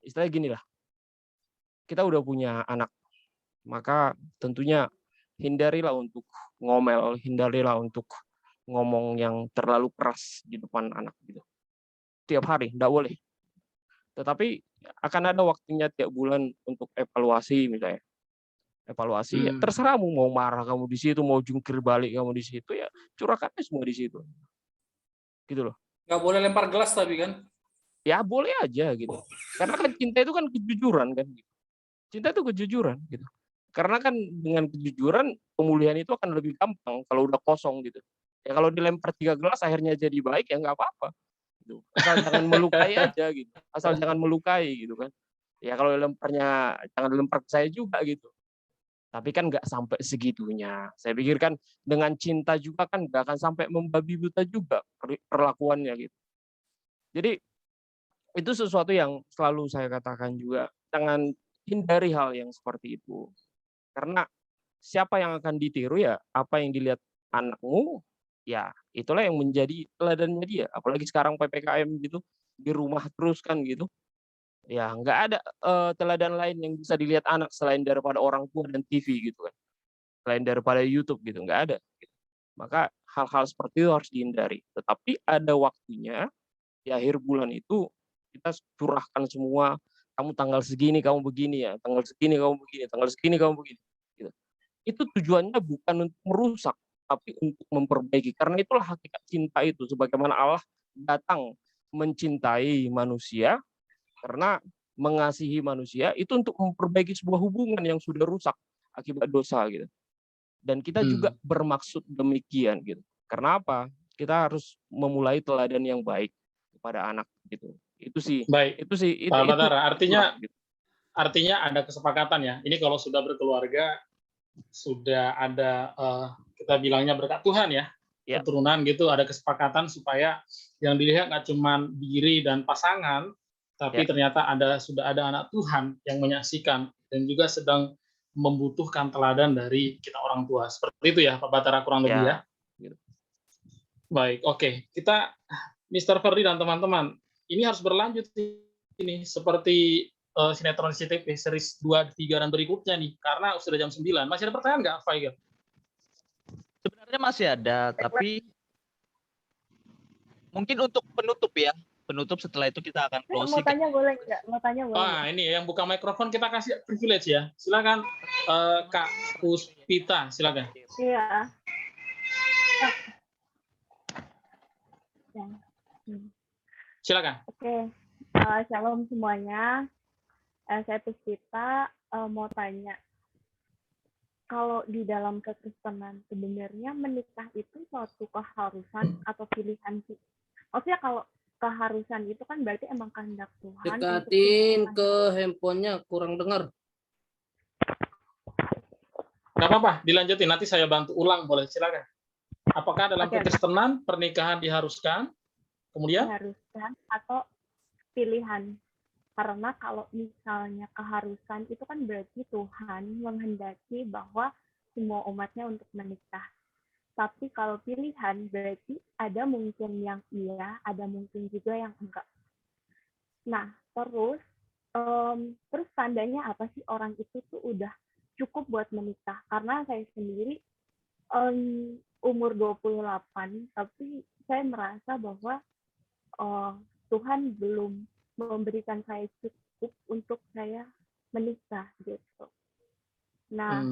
istilahnya gini lah, kita udah punya anak, maka tentunya hindarilah untuk ngomel, hindarilah untuk ngomong yang terlalu keras di depan anak gitu. Tiap hari, enggak boleh. Tetapi akan ada waktunya tiap bulan untuk evaluasi misalnya. Evaluasi, ya terserahmu mau marah kamu di situ, mau jungkir balik kamu di situ, ya curahkannya semua di situ. Gitu loh. Nggak boleh lempar gelas tapi kan? Ya boleh aja gitu. Karena kan cinta itu kan kejujuran kan. Cinta itu kejujuran gitu. Karena kan dengan kejujuran pemulihan itu akan lebih gampang kalau udah kosong gitu. Ya kalau dilempar 3 gelas akhirnya jadi baik ya nggak apa-apa. Gitu. Asal jangan melukai aja gitu. Asal jangan melukai gitu kan. Ya kalau lemparnya jangan lempar ke saya juga gitu. Tapi kan nggak sampai segitunya. Saya pikir kan dengan cinta juga kan nggak akan sampai membabi buta juga perlakuannya gitu. Jadi itu sesuatu yang selalu saya katakan juga, jangan hindari hal yang seperti itu. Karena siapa yang akan ditiru ya apa yang dilihat anakmu, ya itulah yang menjadi teladannya dia. Apalagi sekarang PPKM gitu, di rumah terus kan gitu. Ya nggak ada teladan lain yang bisa dilihat anak selain daripada orang tua dan TV gitu kan. Selain daripada YouTube gitu, nggak ada. Maka hal-hal seperti itu harus dihindari. Tetapi ada waktunya, di akhir bulan itu kita curahkan semua, kamu tanggal segini kamu begini ya, tanggal segini kamu begini, tanggal segini kamu begini. Gitu. Itu tujuannya bukan untuk merusak, tapi untuk memperbaiki. Karena itulah hakikat cinta itu, sebagaimana Allah datang mencintai manusia, karena mengasihi manusia itu untuk memperbaiki sebuah hubungan yang sudah rusak akibat dosa gitu. Dan kita juga bermaksud demikian gitu. Karena apa? Kita harus memulai teladan yang baik kepada anak gitu. Itu sih. Baik. Itu sih. Pak Batara, artinya gitu. Artinya ada kesepakatan ya. Ini kalau sudah berkeluarga, sudah ada kita bilangnya berkat Tuhan ya, keturunan gitu, ada kesepakatan supaya yang dilihat nggak cuma diri dan pasangan, tapi ternyata sudah ada anak Tuhan yang menyaksikan dan juga sedang membutuhkan teladan dari kita orang tua. Seperti itu ya Pak Batara kurang lebih ya. Baik, oke. Kita Mr. Ferdi dan teman-teman, ini harus berlanjut ini seperti sinetron CTV series 2, 3 dan berikutnya nih, karena sudah jam 9. Masih ada pertanyaan nggak, Faigel? Sebenarnya masih ada, tapi mungkin untuk penutup ya. Penutup setelah itu kita akan closing. Mau tanya boleh nggak? Mau tanya boleh. Wah, ini yang buka mikrofon kita kasih privilege ya. Silakan Kak Puspita, silakan. Iya. Silakan. Oke. Shalom semuanya. Saya Puspita mau tanya. Kalau di dalam kekristenan sebenarnya menikah itu suatu keharusan atau pilihan sih? Maksudnya kalau keharusan itu kan berarti emang kehendak Tuhan. Dekatin ke handphonenya, kurang dengar. Nggak apa-apa, dilanjutin. Nanti saya bantu ulang, boleh. Silakan. Apakah dalam kekristenan pernikahan diharuskan? Kemudian? Diharuskan atau pilihan? Karena kalau misalnya keharusan itu kan berarti Tuhan menghendaki bahwa semua umatnya untuk menikah. Tapi kalau pilihan berarti ada mungkin yang iya, ada mungkin juga yang enggak. Nah, terus tandanya apa sih orang itu tuh udah cukup buat menikah? Karena saya sendiri umur 28, tapi saya merasa bahwa Tuhan belum memberikan saya cukup untuk saya menikah gitu. Nah,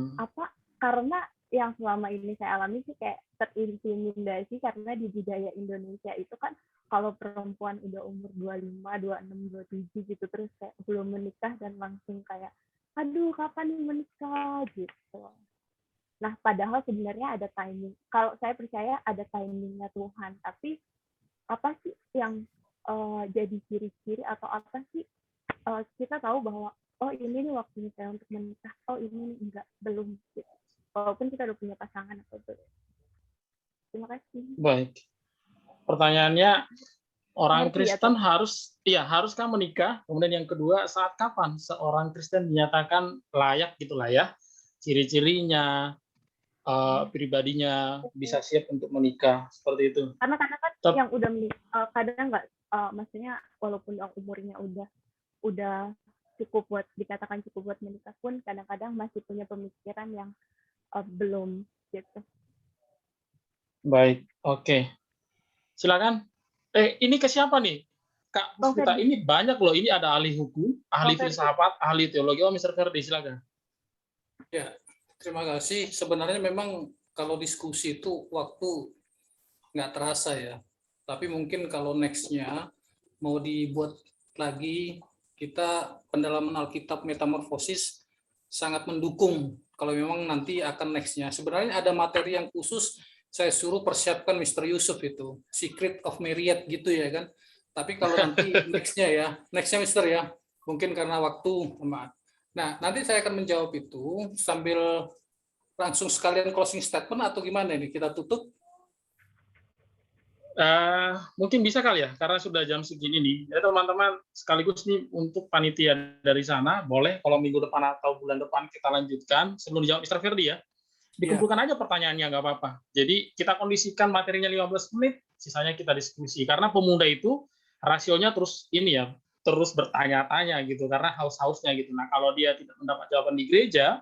karena yang selama ini saya alami sih kayak terintimidasi karena di budaya Indonesia itu kan kalau perempuan udah umur 25, 26, 27 gitu terus kayak belum menikah dan langsung kayak aduh kapan nih menikah gitu. Nah, padahal sebenarnya ada timing. Kalau saya percaya ada timingnya Tuhan, tapi apa sih yang jadi ciri-ciri atau apa sih kita tahu bahwa oh ini nih waktunya saya untuk menikah, oh ini nih enggak, belum gitu. Walaupun kita udah punya pasangan atau belum. Terima kasih. Baik. Pertanyaannya, orang Kristen haruskah menikah? Kemudian yang kedua, saat kapan seorang Kristen dinyatakan layak gitulah ya, ciri-cirinya, pribadinya bisa siap untuk menikah seperti itu. Karena kadang kan yang udah menikah, kadang nggak, maksudnya walaupun umurnya udah cukup buat dikatakan cukup buat menikah pun kadang-kadang masih punya pemikiran yang belum gitu. Baik, oke. Silakan. Ini ke siapa nih? Kak Puspita, ini banyak loh. Ini ada ahli hukum, ahli filsafat, ahli teologi. Oh, Mr. Ferdi, silakan. Ya, terima kasih. Sebenarnya memang kalau diskusi itu waktu nggak terasa ya. Tapi mungkin kalau next-nya mau dibuat lagi, kita pendalaman Alkitab Metamorfosis sangat mendukung kalau memang nanti akan next-nya. Sebenarnya ada materi yang khusus saya suruh persiapkan Mr. Yusuf itu, Secret of Marriage gitu ya kan. Tapi kalau nanti next-nya Mr. ya, mungkin karena waktu Nah, nanti saya akan menjawab itu sambil langsung sekalian closing statement atau gimana ini? Kita tutup? Mungkin bisa kali ya, karena sudah jam segini nih. Ya teman-teman, sekaligus nih untuk panitia dari sana, boleh kalau minggu depan atau bulan depan kita lanjutkan sebelum dijawab Mr. Ferdi ya. Dikumpulkan aja pertanyaannya, nggak apa-apa. Jadi kita kondisikan materinya 15 menit, sisanya kita diskusi. Karena pemuda itu rasionya terus ini ya, terus bertanya-tanya gitu, karena haus-hausnya gitu. Nah, kalau dia tidak mendapat jawaban di gereja,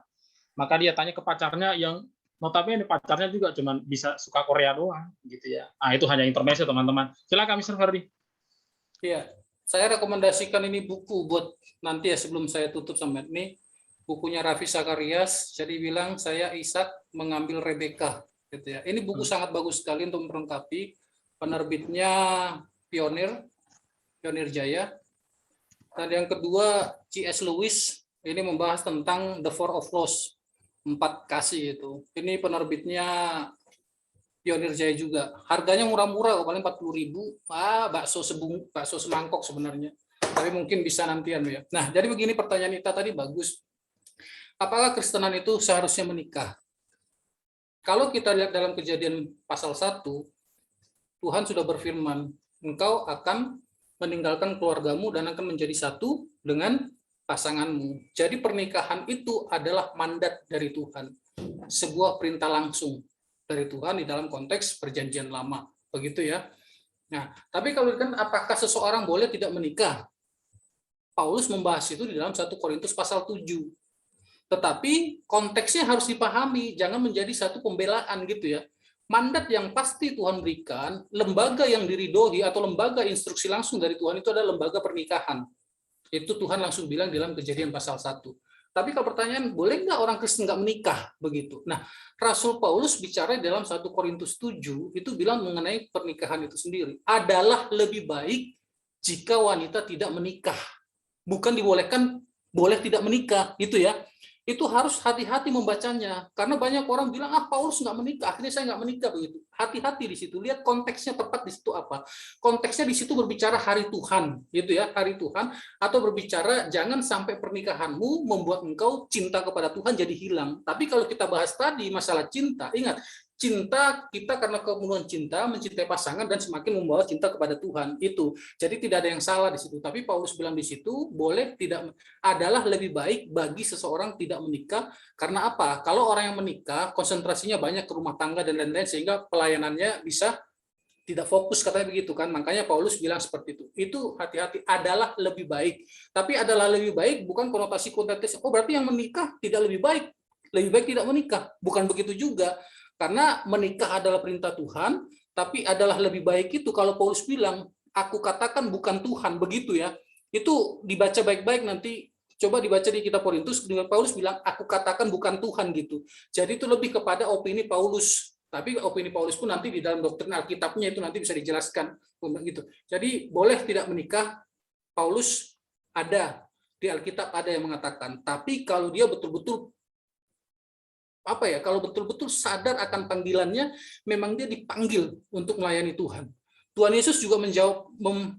maka dia tanya ke pacarnya yang notabene pacarnya juga cuma bisa suka Korea doang gitu ya. Nah, itu hanya intermezzo teman-teman. Silakan Mr. Ferdi. Iya, saya rekomendasikan ini buku buat nanti ya sebelum saya tutup sama ini. Bukunya Raffi Sakarias, jadi bilang saya Ishak mengambil Rebecca gitu ya. Ini buku sangat bagus sekali untuk melengkapi. Penerbitnya Pionir Jaya. Dan yang kedua C.S. Lewis, ini membahas tentang The Four of Laws, 4 kasih itu. Ini penerbitnya Pionir Jaya juga. Harganya murah-murah, paling 40.000. Bakso semangkok sebenarnya. Tapi mungkin bisa nantian ya. Nah, jadi begini pertanyaan Ita tadi bagus. Apakah Kristenan itu seharusnya menikah? Kalau kita lihat dalam Kejadian pasal 1, Tuhan sudah berfirman, engkau akan meninggalkan keluargamu dan akan menjadi satu dengan pasanganmu. Jadi pernikahan itu adalah mandat dari Tuhan. Sebuah perintah langsung dari Tuhan di dalam konteks perjanjian lama. Begitu ya. Nah, tapi kalau kan apakah seseorang boleh tidak menikah? Paulus membahas itu di dalam 1 Korintus pasal 7. Tetapi konteksnya harus dipahami, jangan menjadi satu pembelaan gitu ya. Mandat yang pasti Tuhan berikan, lembaga yang diridhoi atau lembaga instruksi langsung dari Tuhan itu adalah lembaga pernikahan. Itu Tuhan langsung bilang dalam Kejadian pasal 1. Tapi kalau pertanyaan, boleh nggak orang Kristen nggak menikah? Begitu. Nah, Rasul Paulus bicara dalam 1 Korintus 7, itu bilang mengenai pernikahan itu sendiri. Adalah lebih baik jika wanita tidak menikah. Bukan dibolehkan, boleh tidak menikah, gitu ya. Itu harus hati-hati membacanya, karena banyak orang bilang Paulus nggak menikah, akhirnya saya nggak menikah begitu. Hati-hati di situ, lihat konteksnya tepat di situ apa. Konteksnya di situ berbicara hari Tuhan, gitu ya, hari Tuhan, atau berbicara jangan sampai pernikahanmu membuat engkau cinta kepada Tuhan jadi hilang. Tapi kalau kita bahas tadi masalah cinta, ingat cinta kita karena kepenuhan cinta mencintai pasangan dan semakin membawa cinta kepada Tuhan itu. Jadi tidak ada yang salah di situ. Tapi Paulus bilang di situ boleh tidak adalah lebih baik bagi seseorang tidak menikah karena apa? Kalau orang yang menikah konsentrasinya banyak ke rumah tangga dan lain-lain sehingga pelayanannya bisa tidak fokus katanya begitu kan. Makanya Paulus bilang seperti itu. Itu hati-hati adalah lebih baik. Tapi adalah lebih baik bukan konotasi berarti yang menikah tidak lebih baik. Lebih baik tidak menikah. Bukan begitu juga. Karena menikah adalah perintah Tuhan, tapi adalah lebih baik itu kalau Paulus bilang, aku katakan bukan Tuhan, begitu ya. Itu dibaca baik-baik nanti, coba dibaca di kitab Korintus, Paulus bilang, aku katakan bukan Tuhan gitu. Jadi itu lebih kepada opini Paulus. Tapi opini Paulus pun nanti di dalam doktrin Alkitabnya itu nanti bisa dijelaskan. Gitu. Jadi boleh tidak menikah, Paulus ada, di Alkitab ada yang mengatakan. Tapi kalau dia betul-betul kalau betul-betul sadar akan panggilannya, memang dia dipanggil untuk melayani Tuhan. Tuhan Yesus juga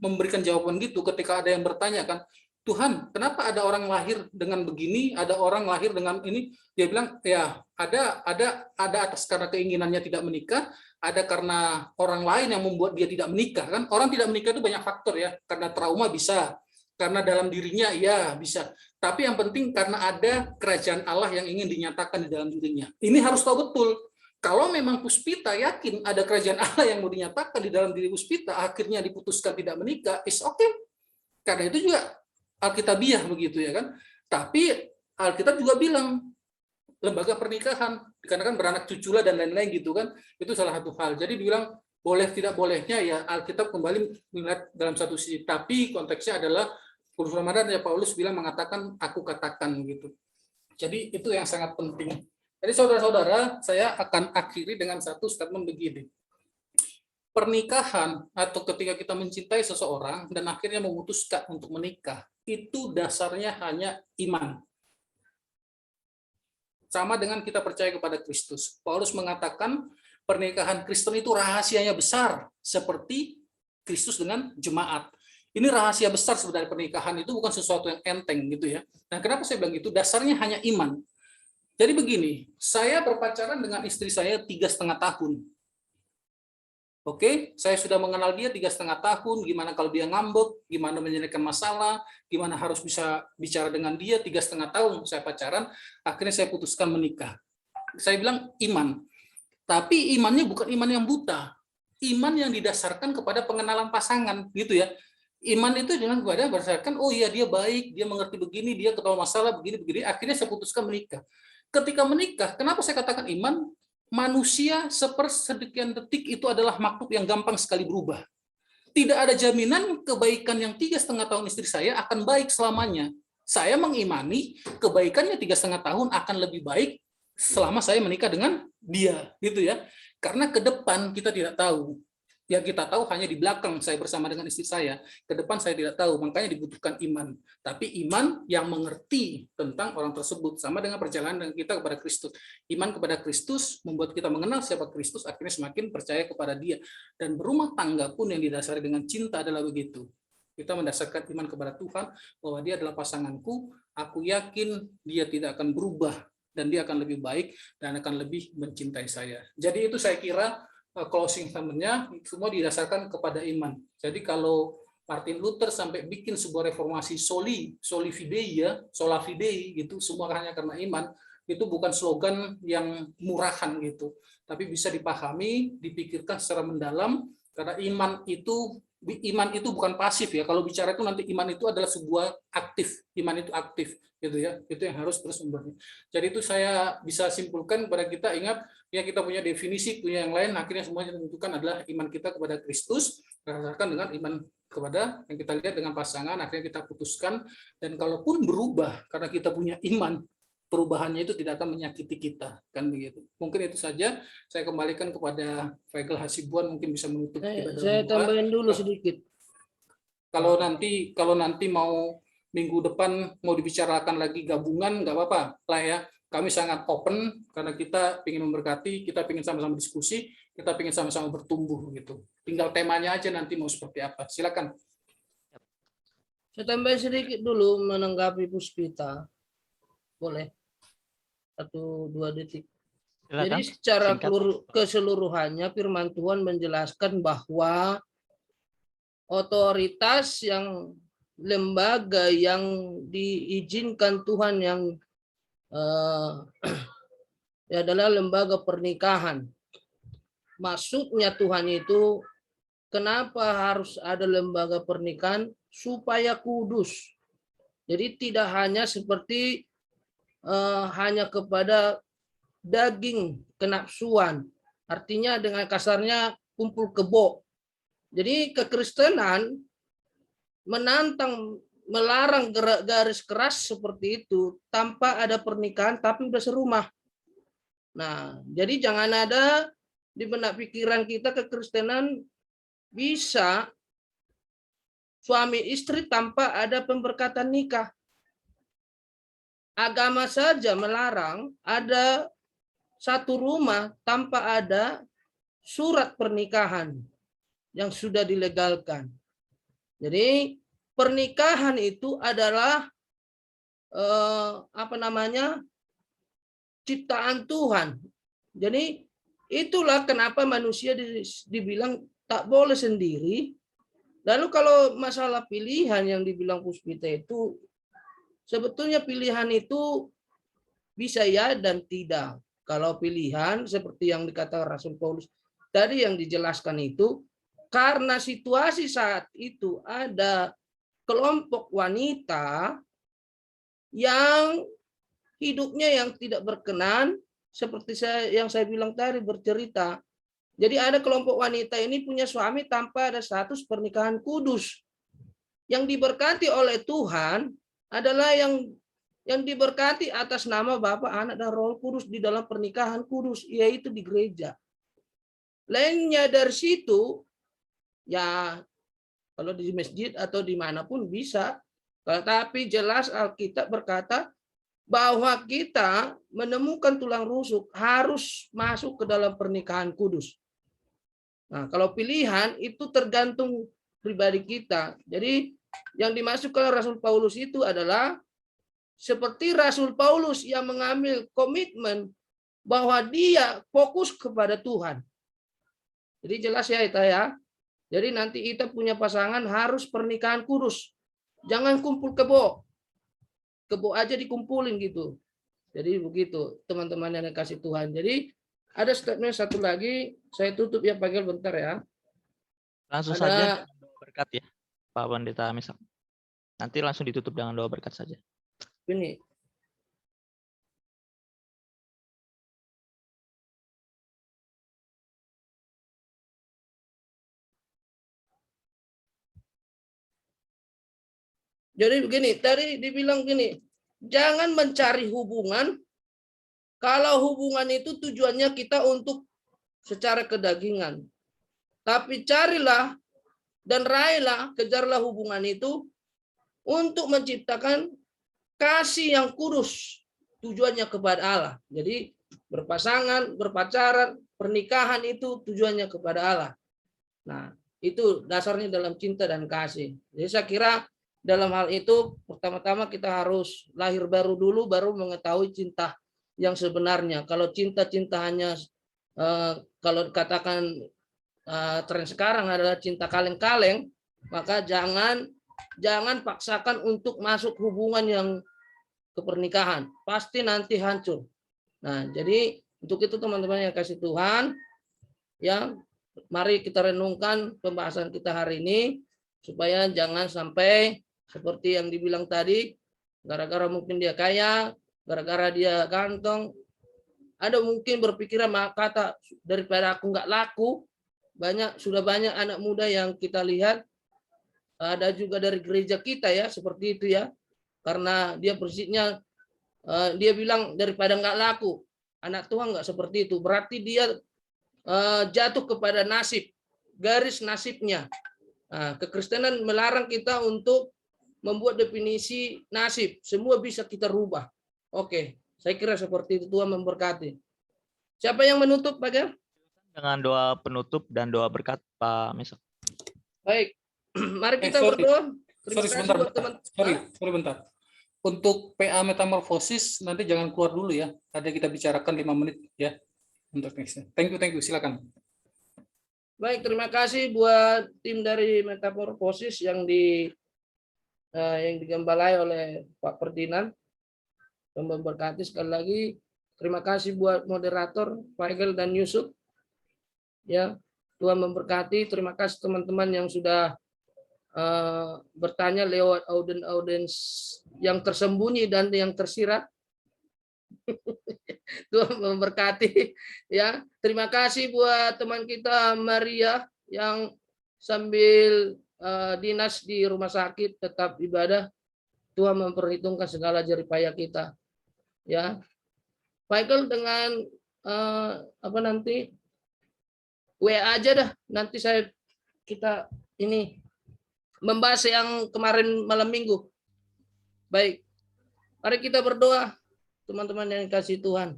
memberikan jawaban gitu ketika ada yang bertanya kan, Tuhan, kenapa ada orang lahir dengan begini, ada orang lahir dengan ini? Dia bilang, ya ada atas karena keinginannya tidak menikah, ada karena orang lain yang membuat dia tidak menikah kan. Orang tidak menikah itu banyak faktor ya, karena trauma bisa, karena dalam dirinya ya bisa. Tapi yang penting karena ada kerajaan Allah yang ingin dinyatakan di dalam dirinya. Ini harus tahu betul. Kalau memang Puspita yakin ada kerajaan Allah yang mau dinyatakan di dalam diri Puspita, akhirnya diputuskan tidak menikah, is okay. Karena itu juga Alkitabiah begitu ya kan. Tapi Alkitab juga bilang lembaga pernikahan dikarenakan beranak cuculah dan lain-lain gitu kan. Itu salah satu hal. Jadi dibilang boleh tidak bolehnya ya Alkitab kembali melihat dalam satu sisi. Tapi konteksnya adalah Ramadan ya Paulus bilang mengatakan aku katakan gitu. Jadi itu yang sangat penting. Jadi saudara-saudara, saya akan akhiri dengan satu statement begini. Pernikahan atau ketika kita mencintai seseorang dan akhirnya memutuskan untuk menikah, itu dasarnya hanya iman. Sama dengan kita percaya kepada Kristus. Paulus mengatakan pernikahan Kristen itu rahasianya besar seperti Kristus dengan jemaat. Ini rahasia besar sebenarnya pernikahan itu bukan sesuatu yang enteng gitu ya. Nah, kenapa saya bilang gitu? Dasarnya hanya iman. Jadi begini, saya berpacaran dengan istri saya 3,5 tahun. Oke, saya sudah mengenal dia 3,5 tahun, gimana kalau dia ngambek, gimana menyelesaikan masalah, gimana harus bisa bicara dengan dia 3,5 tahun saya pacaran, akhirnya saya putuskan menikah. Saya bilang iman. Tapi imannya bukan iman yang buta. Iman yang didasarkan kepada pengenalan pasangan, gitu ya. Iman itu dengan kepada berdasarkan, oh iya dia baik, dia mengerti begini, dia ketahui masalah begini, akhirnya saya putuskan menikah. Ketika menikah, kenapa saya katakan iman? Manusia sepersekian detik itu adalah makhluk yang gampang sekali berubah. Tidak ada jaminan kebaikan yang 3,5 tahun istri saya akan baik selamanya. Saya mengimani kebaikannya 3,5 tahun akan lebih baik selama saya menikah dengan dia, gitu ya. Karena ke depan kita tidak tahu. Yang kita tahu hanya di belakang saya bersama dengan istri saya. Ke depan saya tidak tahu, makanya dibutuhkan iman. Tapi iman yang mengerti tentang orang tersebut. Sama dengan perjalanan kita kepada Kristus. Iman kepada Kristus membuat kita mengenal siapa Kristus, akhirnya semakin percaya kepada dia. Dan berumah tangga pun yang didasari dengan cinta adalah begitu. Kita mendasarkan iman kepada Tuhan, bahwa dia adalah pasanganku, aku yakin dia tidak akan berubah, dan dia akan lebih baik, dan akan lebih mencintai saya. Jadi itu saya kira closing statement-nya semua didasarkan kepada iman. Jadi kalau Martin Luther sampai bikin sebuah reformasi soli fidei ya, sola fidei gitu, semua hanya karena iman, itu bukan slogan yang murahan gitu, tapi bisa dipahami, dipikirkan secara mendalam, karena iman itu bukan pasif ya. Kalau bicara itu nanti iman itu adalah sebuah aktif, iman itu aktif gitu ya. Itu yang harus terus membangun. Jadi itu saya bisa simpulkan kepada kita, ingat ya, kita punya definisi, punya yang lain, akhirnya semuanya ditentukan adalah iman kita kepada Kristus berdasarkan dengan iman kepada yang kita lihat dengan pasangan, akhirnya kita putuskan. Dan kalaupun berubah karena kita punya iman, perubahannya itu tidak akan menyakiti kita, kan begitu. Mungkin itu saja. Saya kembalikan kepada Faisal Hasibuan, mungkin bisa menutup kita. Saya tambahin dulu sedikit. Kalau nanti mau minggu depan mau dibicarakan lagi gabungan, nggak apa-apa lah ya. Kami sangat open karena kita ingin memberkati, kita ingin sama-sama diskusi, kita ingin sama-sama bertumbuh gitu. Tinggal temanya aja nanti mau seperti apa. Silakan. Saya tambahin sedikit dulu menanggapi Puspita. Boleh? 1-2 detik. Silakan. Jadi secara Singkat. keseluruhannya firman Tuhan menjelaskan bahwa otoritas yang lembaga yang diizinkan Tuhan yang adalah lembaga pernikahan. Maksudnya Tuhan itu kenapa harus ada lembaga pernikahan? Supaya kudus. Jadi tidak hanya seperti hanya kepada daging kenapsuan, artinya dengan kasarnya kumpul kebo. Jadi kekristenan menantang, melarang garis keras seperti itu tanpa ada pernikahan tapi udah serumah. Nah, jadi jangan ada di benak pikiran kita kekristenan bisa suami istri tanpa ada pemberkatan nikah. Agama saja melarang ada satu rumah tanpa ada surat pernikahan yang sudah dilegalkan. Jadi pernikahan itu adalah ciptaan Tuhan. Jadi itulah kenapa manusia dibilang tak boleh sendiri. Lalu kalau masalah pilihan yang dibilang Puspita itu, sebetulnya pilihan itu bisa ya dan tidak. Kalau pilihan seperti yang dikatakan Rasul Paulus tadi yang dijelaskan itu, karena situasi saat itu ada kelompok wanita yang hidupnya yang tidak berkenan, seperti yang saya bilang tadi bercerita. Jadi ada kelompok wanita ini punya suami tanpa ada status pernikahan kudus. Yang diberkati oleh Tuhan adalah yang diberkati atas nama Bapa, Anak, dan Roh Kudus di dalam pernikahan kudus, yaitu di gereja. Lainnya dari situ, ya kalau di masjid atau dimanapun bisa. Tetapi jelas Alkitab berkata bahwa kita menemukan tulang rusuk harus masuk ke dalam pernikahan kudus. Nah, kalau pilihan itu tergantung pribadi kita. Jadi yang dimasukkan Rasul Paulus itu adalah seperti Rasul Paulus yang mengambil komitmen bahwa dia fokus kepada Tuhan. Jadi jelas ya Ita ya. Jadi nanti Ita punya pasangan harus pernikahan kudus. Jangan kumpul kebo. Kebo aja dikumpulin gitu. Jadi begitu teman-teman yang dikasih Tuhan. Jadi ada statement satu lagi. Saya tutup ya Pak Gel bentar ya. Langsung saja doa berkat ya Pak Pendeta Misak. Nanti langsung ditutup dengan doa berkat saja. Ini. Jadi begini, tadi dibilang gini, jangan mencari hubungan kalau hubungan itu tujuannya kita untuk secara kedagingan. Tapi carilah dan raihlah, kejarlah hubungan itu untuk menciptakan kasih yang kudus, tujuannya kepada Allah. Jadi berpasangan, berpacaran, pernikahan itu tujuannya kepada Allah. Nah, itu dasarnya dalam cinta dan kasih. Jadi saya kira dalam hal itu pertama-tama kita harus lahir baru dulu, baru mengetahui cinta yang sebenarnya. Kalau cinta-cinta hanya kalau dikatakan tren sekarang adalah cinta kaleng-kaleng, maka jangan paksakan untuk masuk hubungan yang ke pernikahan. Pasti nanti hancur. Nah, jadi untuk itu teman-teman yang kasih Tuhan, ya, mari kita renungkan pembahasan kita hari ini supaya jangan sampai seperti yang dibilang tadi, gara-gara mungkin dia kaya, gara-gara dia ganteng, ada mungkin berpikiran kata daripada aku nggak laku. Sudah banyak anak muda yang kita lihat, ada juga dari gereja kita ya seperti itu ya, karena dia prinsipnya dia bilang daripada nggak laku. Anak Tuhan nggak seperti itu, berarti dia jatuh kepada nasib, garis nasibnya. Nah, kekristenan melarang kita untuk membuat definisi nasib, semua bisa kita rubah. Oke, saya kira seperti itu. Tuhan memberkati. Siapa yang menutup, Pak Gel? Dengan doa penutup dan doa berkat, Pak Misak. Baik, mari kita berdoa. Terima kasih sebentar, buat teman. Sorry bentar. Untuk PA metamorfosis nanti jangan keluar dulu ya. Ada kita bicarakan 5 menit ya. Untuk nextnya. Thank you, silakan. Baik, terima kasih buat tim dari Metamorfosis yang digembalai oleh Pak Ferdinand. Dan memberkati sekali lagi. Terima kasih buat moderator Pak Egel dan Yusuf. Ya, Tuhan memberkati. Terima kasih teman-teman yang sudah bertanya lewat audiens yang tersembunyi dan yang tersirat. Tuhan memberkati ya. Terima kasih buat teman kita Maria yang sambil dinas di rumah sakit tetap ibadah. Tuhan memperhitungkan segala jerih payah kita. Ya. Michael dengan nanti WA aja dah. Nanti kita ini membahas yang kemarin malam minggu. Baik. Mari kita berdoa. Teman-teman yang dikasih Tuhan.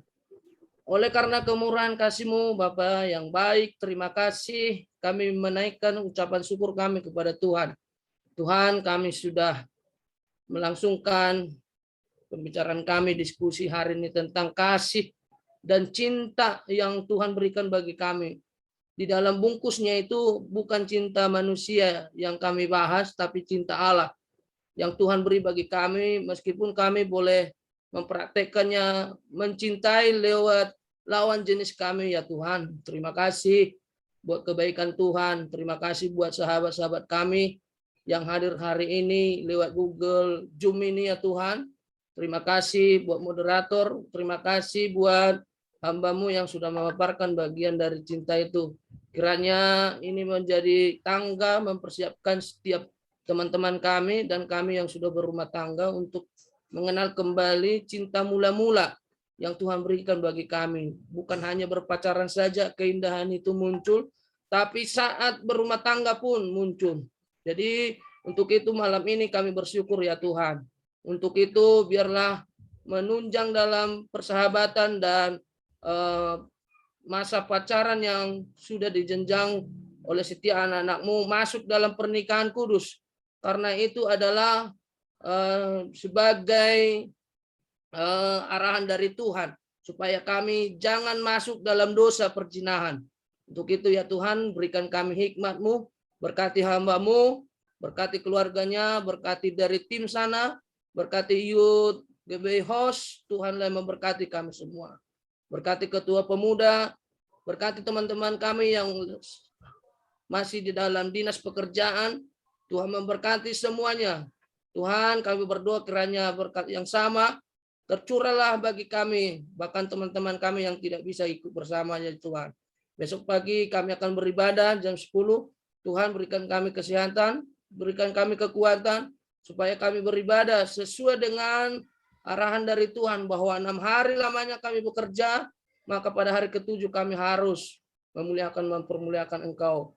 Oleh karena kemurahan kasih-Mu Bapa yang baik, terima kasih kami menaikkan ucapan syukur kami kepada Tuhan. Tuhan, kami sudah melangsungkan pembicaraan kami diskusi hari ini tentang kasih dan cinta yang Tuhan berikan bagi kami. Di dalam bungkusnya itu bukan cinta manusia yang kami bahas, tapi cinta Allah yang Tuhan beri bagi kami, meskipun kami boleh mempraktekannya, mencintai lewat lawan jenis kami ya Tuhan. Terima kasih buat kebaikan Tuhan. Terima kasih buat sahabat-sahabat kami yang hadir hari ini lewat Google Zoom ini ya Tuhan. Terima kasih buat moderator. Terima kasih buat hamba-Mu yang sudah memaparkan bagian dari cinta itu. Kiranya ini menjadi tangga mempersiapkan setiap teman-teman kami dan kami yang sudah berumah tangga untuk mengenal kembali cinta mula-mula yang Tuhan berikan bagi kami. Bukan hanya berpacaran saja keindahan itu muncul, tapi saat berumah tangga pun muncul. Jadi untuk itu malam ini kami bersyukur ya Tuhan. Untuk itu biarlah menunjang dalam persahabatan dan masa pacaran yang sudah dijenjang oleh setiap anak-anak-Mu masuk dalam pernikahan kudus. Karena itu adalah sebagai arahan dari Tuhan, supaya kami jangan masuk dalam dosa perzinahan. Untuk itu ya Tuhan, berikan kami hikmat-Mu, berkati hamba-Mu, berkati keluarganya, berkati dari tim sana, berkati youth GBI host, Tuhanlah yang memberkati kami semua. Berkati ketua pemuda, berkati teman-teman kami yang masih di dalam dinas pekerjaan, Tuhan memberkati semuanya. Tuhan, kami berdoa kiranya berkat yang sama tercurahlah bagi kami, bahkan teman-teman kami yang tidak bisa ikut bersamanya Tuhan. Besok pagi kami akan beribadah jam 10. Tuhan berikan kami kesehatan, berikan kami kekuatan, supaya kami beribadah sesuai dengan arahan dari Tuhan, bahwa 6 hari lamanya kami bekerja, maka pada hari ke-7 kami harus mempermuliakan Engkau.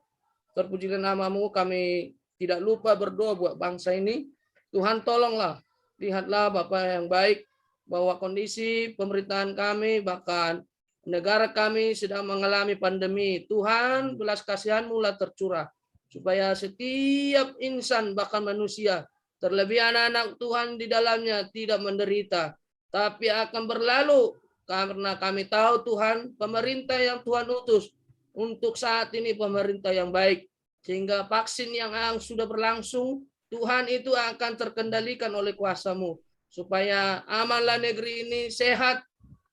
Terpujilah nama-Mu, kami tidak lupa berdoa buat bangsa ini. Tuhan tolonglah, lihatlah Bapa yang baik, bahwa kondisi pemerintahan kami, bahkan negara kami sedang mengalami pandemi. Tuhan, belas kasihan-Mu lah tercurah, supaya setiap insan, bahkan manusia, terlebih anak-anak Tuhan di dalamnya tidak menderita, tapi akan berlalu. Karena kami tahu Tuhan, pemerintah yang Tuhan utus untuk saat ini pemerintah yang baik, sehingga vaksin yang sudah berlangsung, Tuhan itu akan terkendalikan oleh kuasa-Mu, supaya amanlah negeri ini sehat.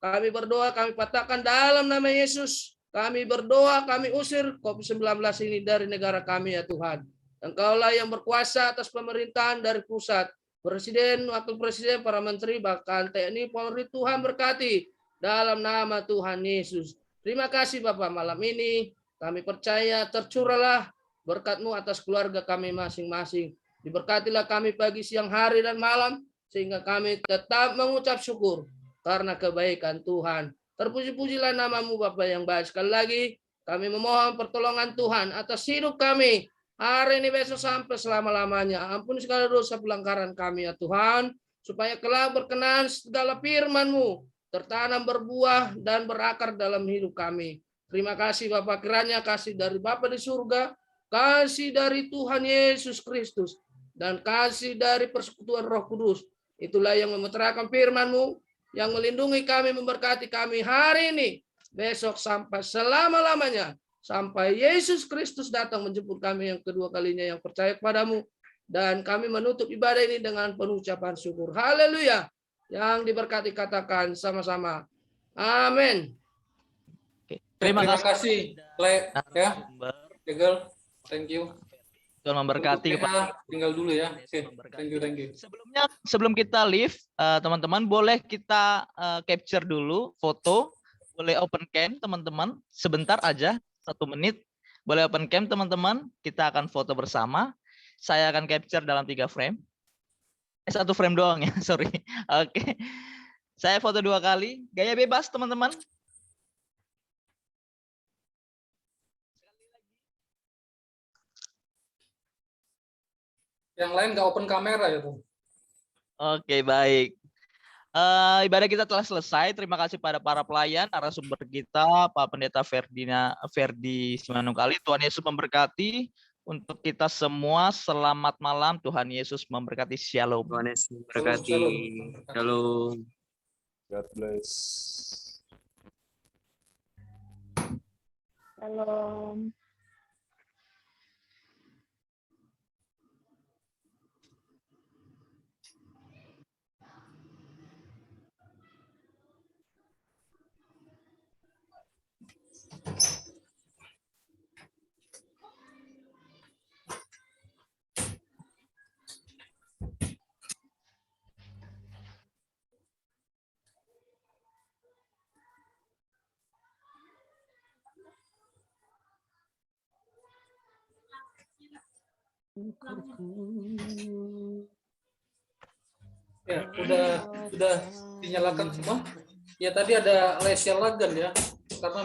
Kami berdoa, kami patahkan dalam nama Yesus. Kami berdoa, kami usir COVID-19 ini dari negara kami ya Tuhan. Engkaulah yang berkuasa atas pemerintahan dari pusat. Presiden, wakil presiden, para menteri, bahkan TNI, Polri, Tuhan berkati dalam nama Tuhan Yesus. Terima kasih Bapak, malam ini kami percaya tercurahlah berkat-Mu atas keluarga kami masing-masing. Diberkatilah kami pagi, siang, hari, dan malam, sehingga kami tetap mengucap syukur karena kebaikan Tuhan. Terpuji-pujilah nama-Mu Bapa yang baik. Sekali lagi kami memohon pertolongan Tuhan atas hidup kami hari ini, besok, sampai selama-lamanya. Ampuni segala dosa pelanggaran kami ya Tuhan, supaya kelak berkenan segala firman-Mu tertanam, berbuah, dan berakar dalam hidup kami. Terima kasih Bapak, kiranya kasih dari Bapa di surga, kasih dari Tuhan Yesus Kristus, dan kasih dari persekutuan Roh Kudus, itulah yang memeteraikan firman-Mu, yang melindungi kami, memberkati kami hari ini, besok, sampai selama-lamanya, sampai Yesus Kristus datang menjemput kami yang kedua kalinya yang percaya kepadamu. Dan kami menutup ibadah ini dengan penuh ucapan syukur. Haleluya. Yang diberkati katakan sama-sama. Amin. Terima kasih, Le, ya. Tegel, thank you. Tuhan memberkati. Tinggal dulu ya. Oke, thank you. Sebelum kita leave, teman-teman boleh kita capture dulu foto, boleh open cam teman-teman, sebentar aja, 1 menit, boleh open cam teman-teman, kita akan foto bersama. Saya akan capture dalam 3 frame. 1 frame doang ya, sorry. Oke. Saya foto 2 kali, gaya bebas teman-teman. Yang lain nggak open kamera ya tuh. Oke, baik. Ibadah kita telah selesai. Terima kasih pada para pelayan, narasumber kita, Pak Pendeta Ferdi Simanungkalit. Tuhan Yesus memberkati. Untuk kita semua, selamat malam. Tuhan Yesus memberkati. Shalom. Tuhan Yesus memberkati. Shalom. God bless. Shalom. Ya, sudah dinyalakan semua. Ya tadi ada Lesia Lagan ya. Karena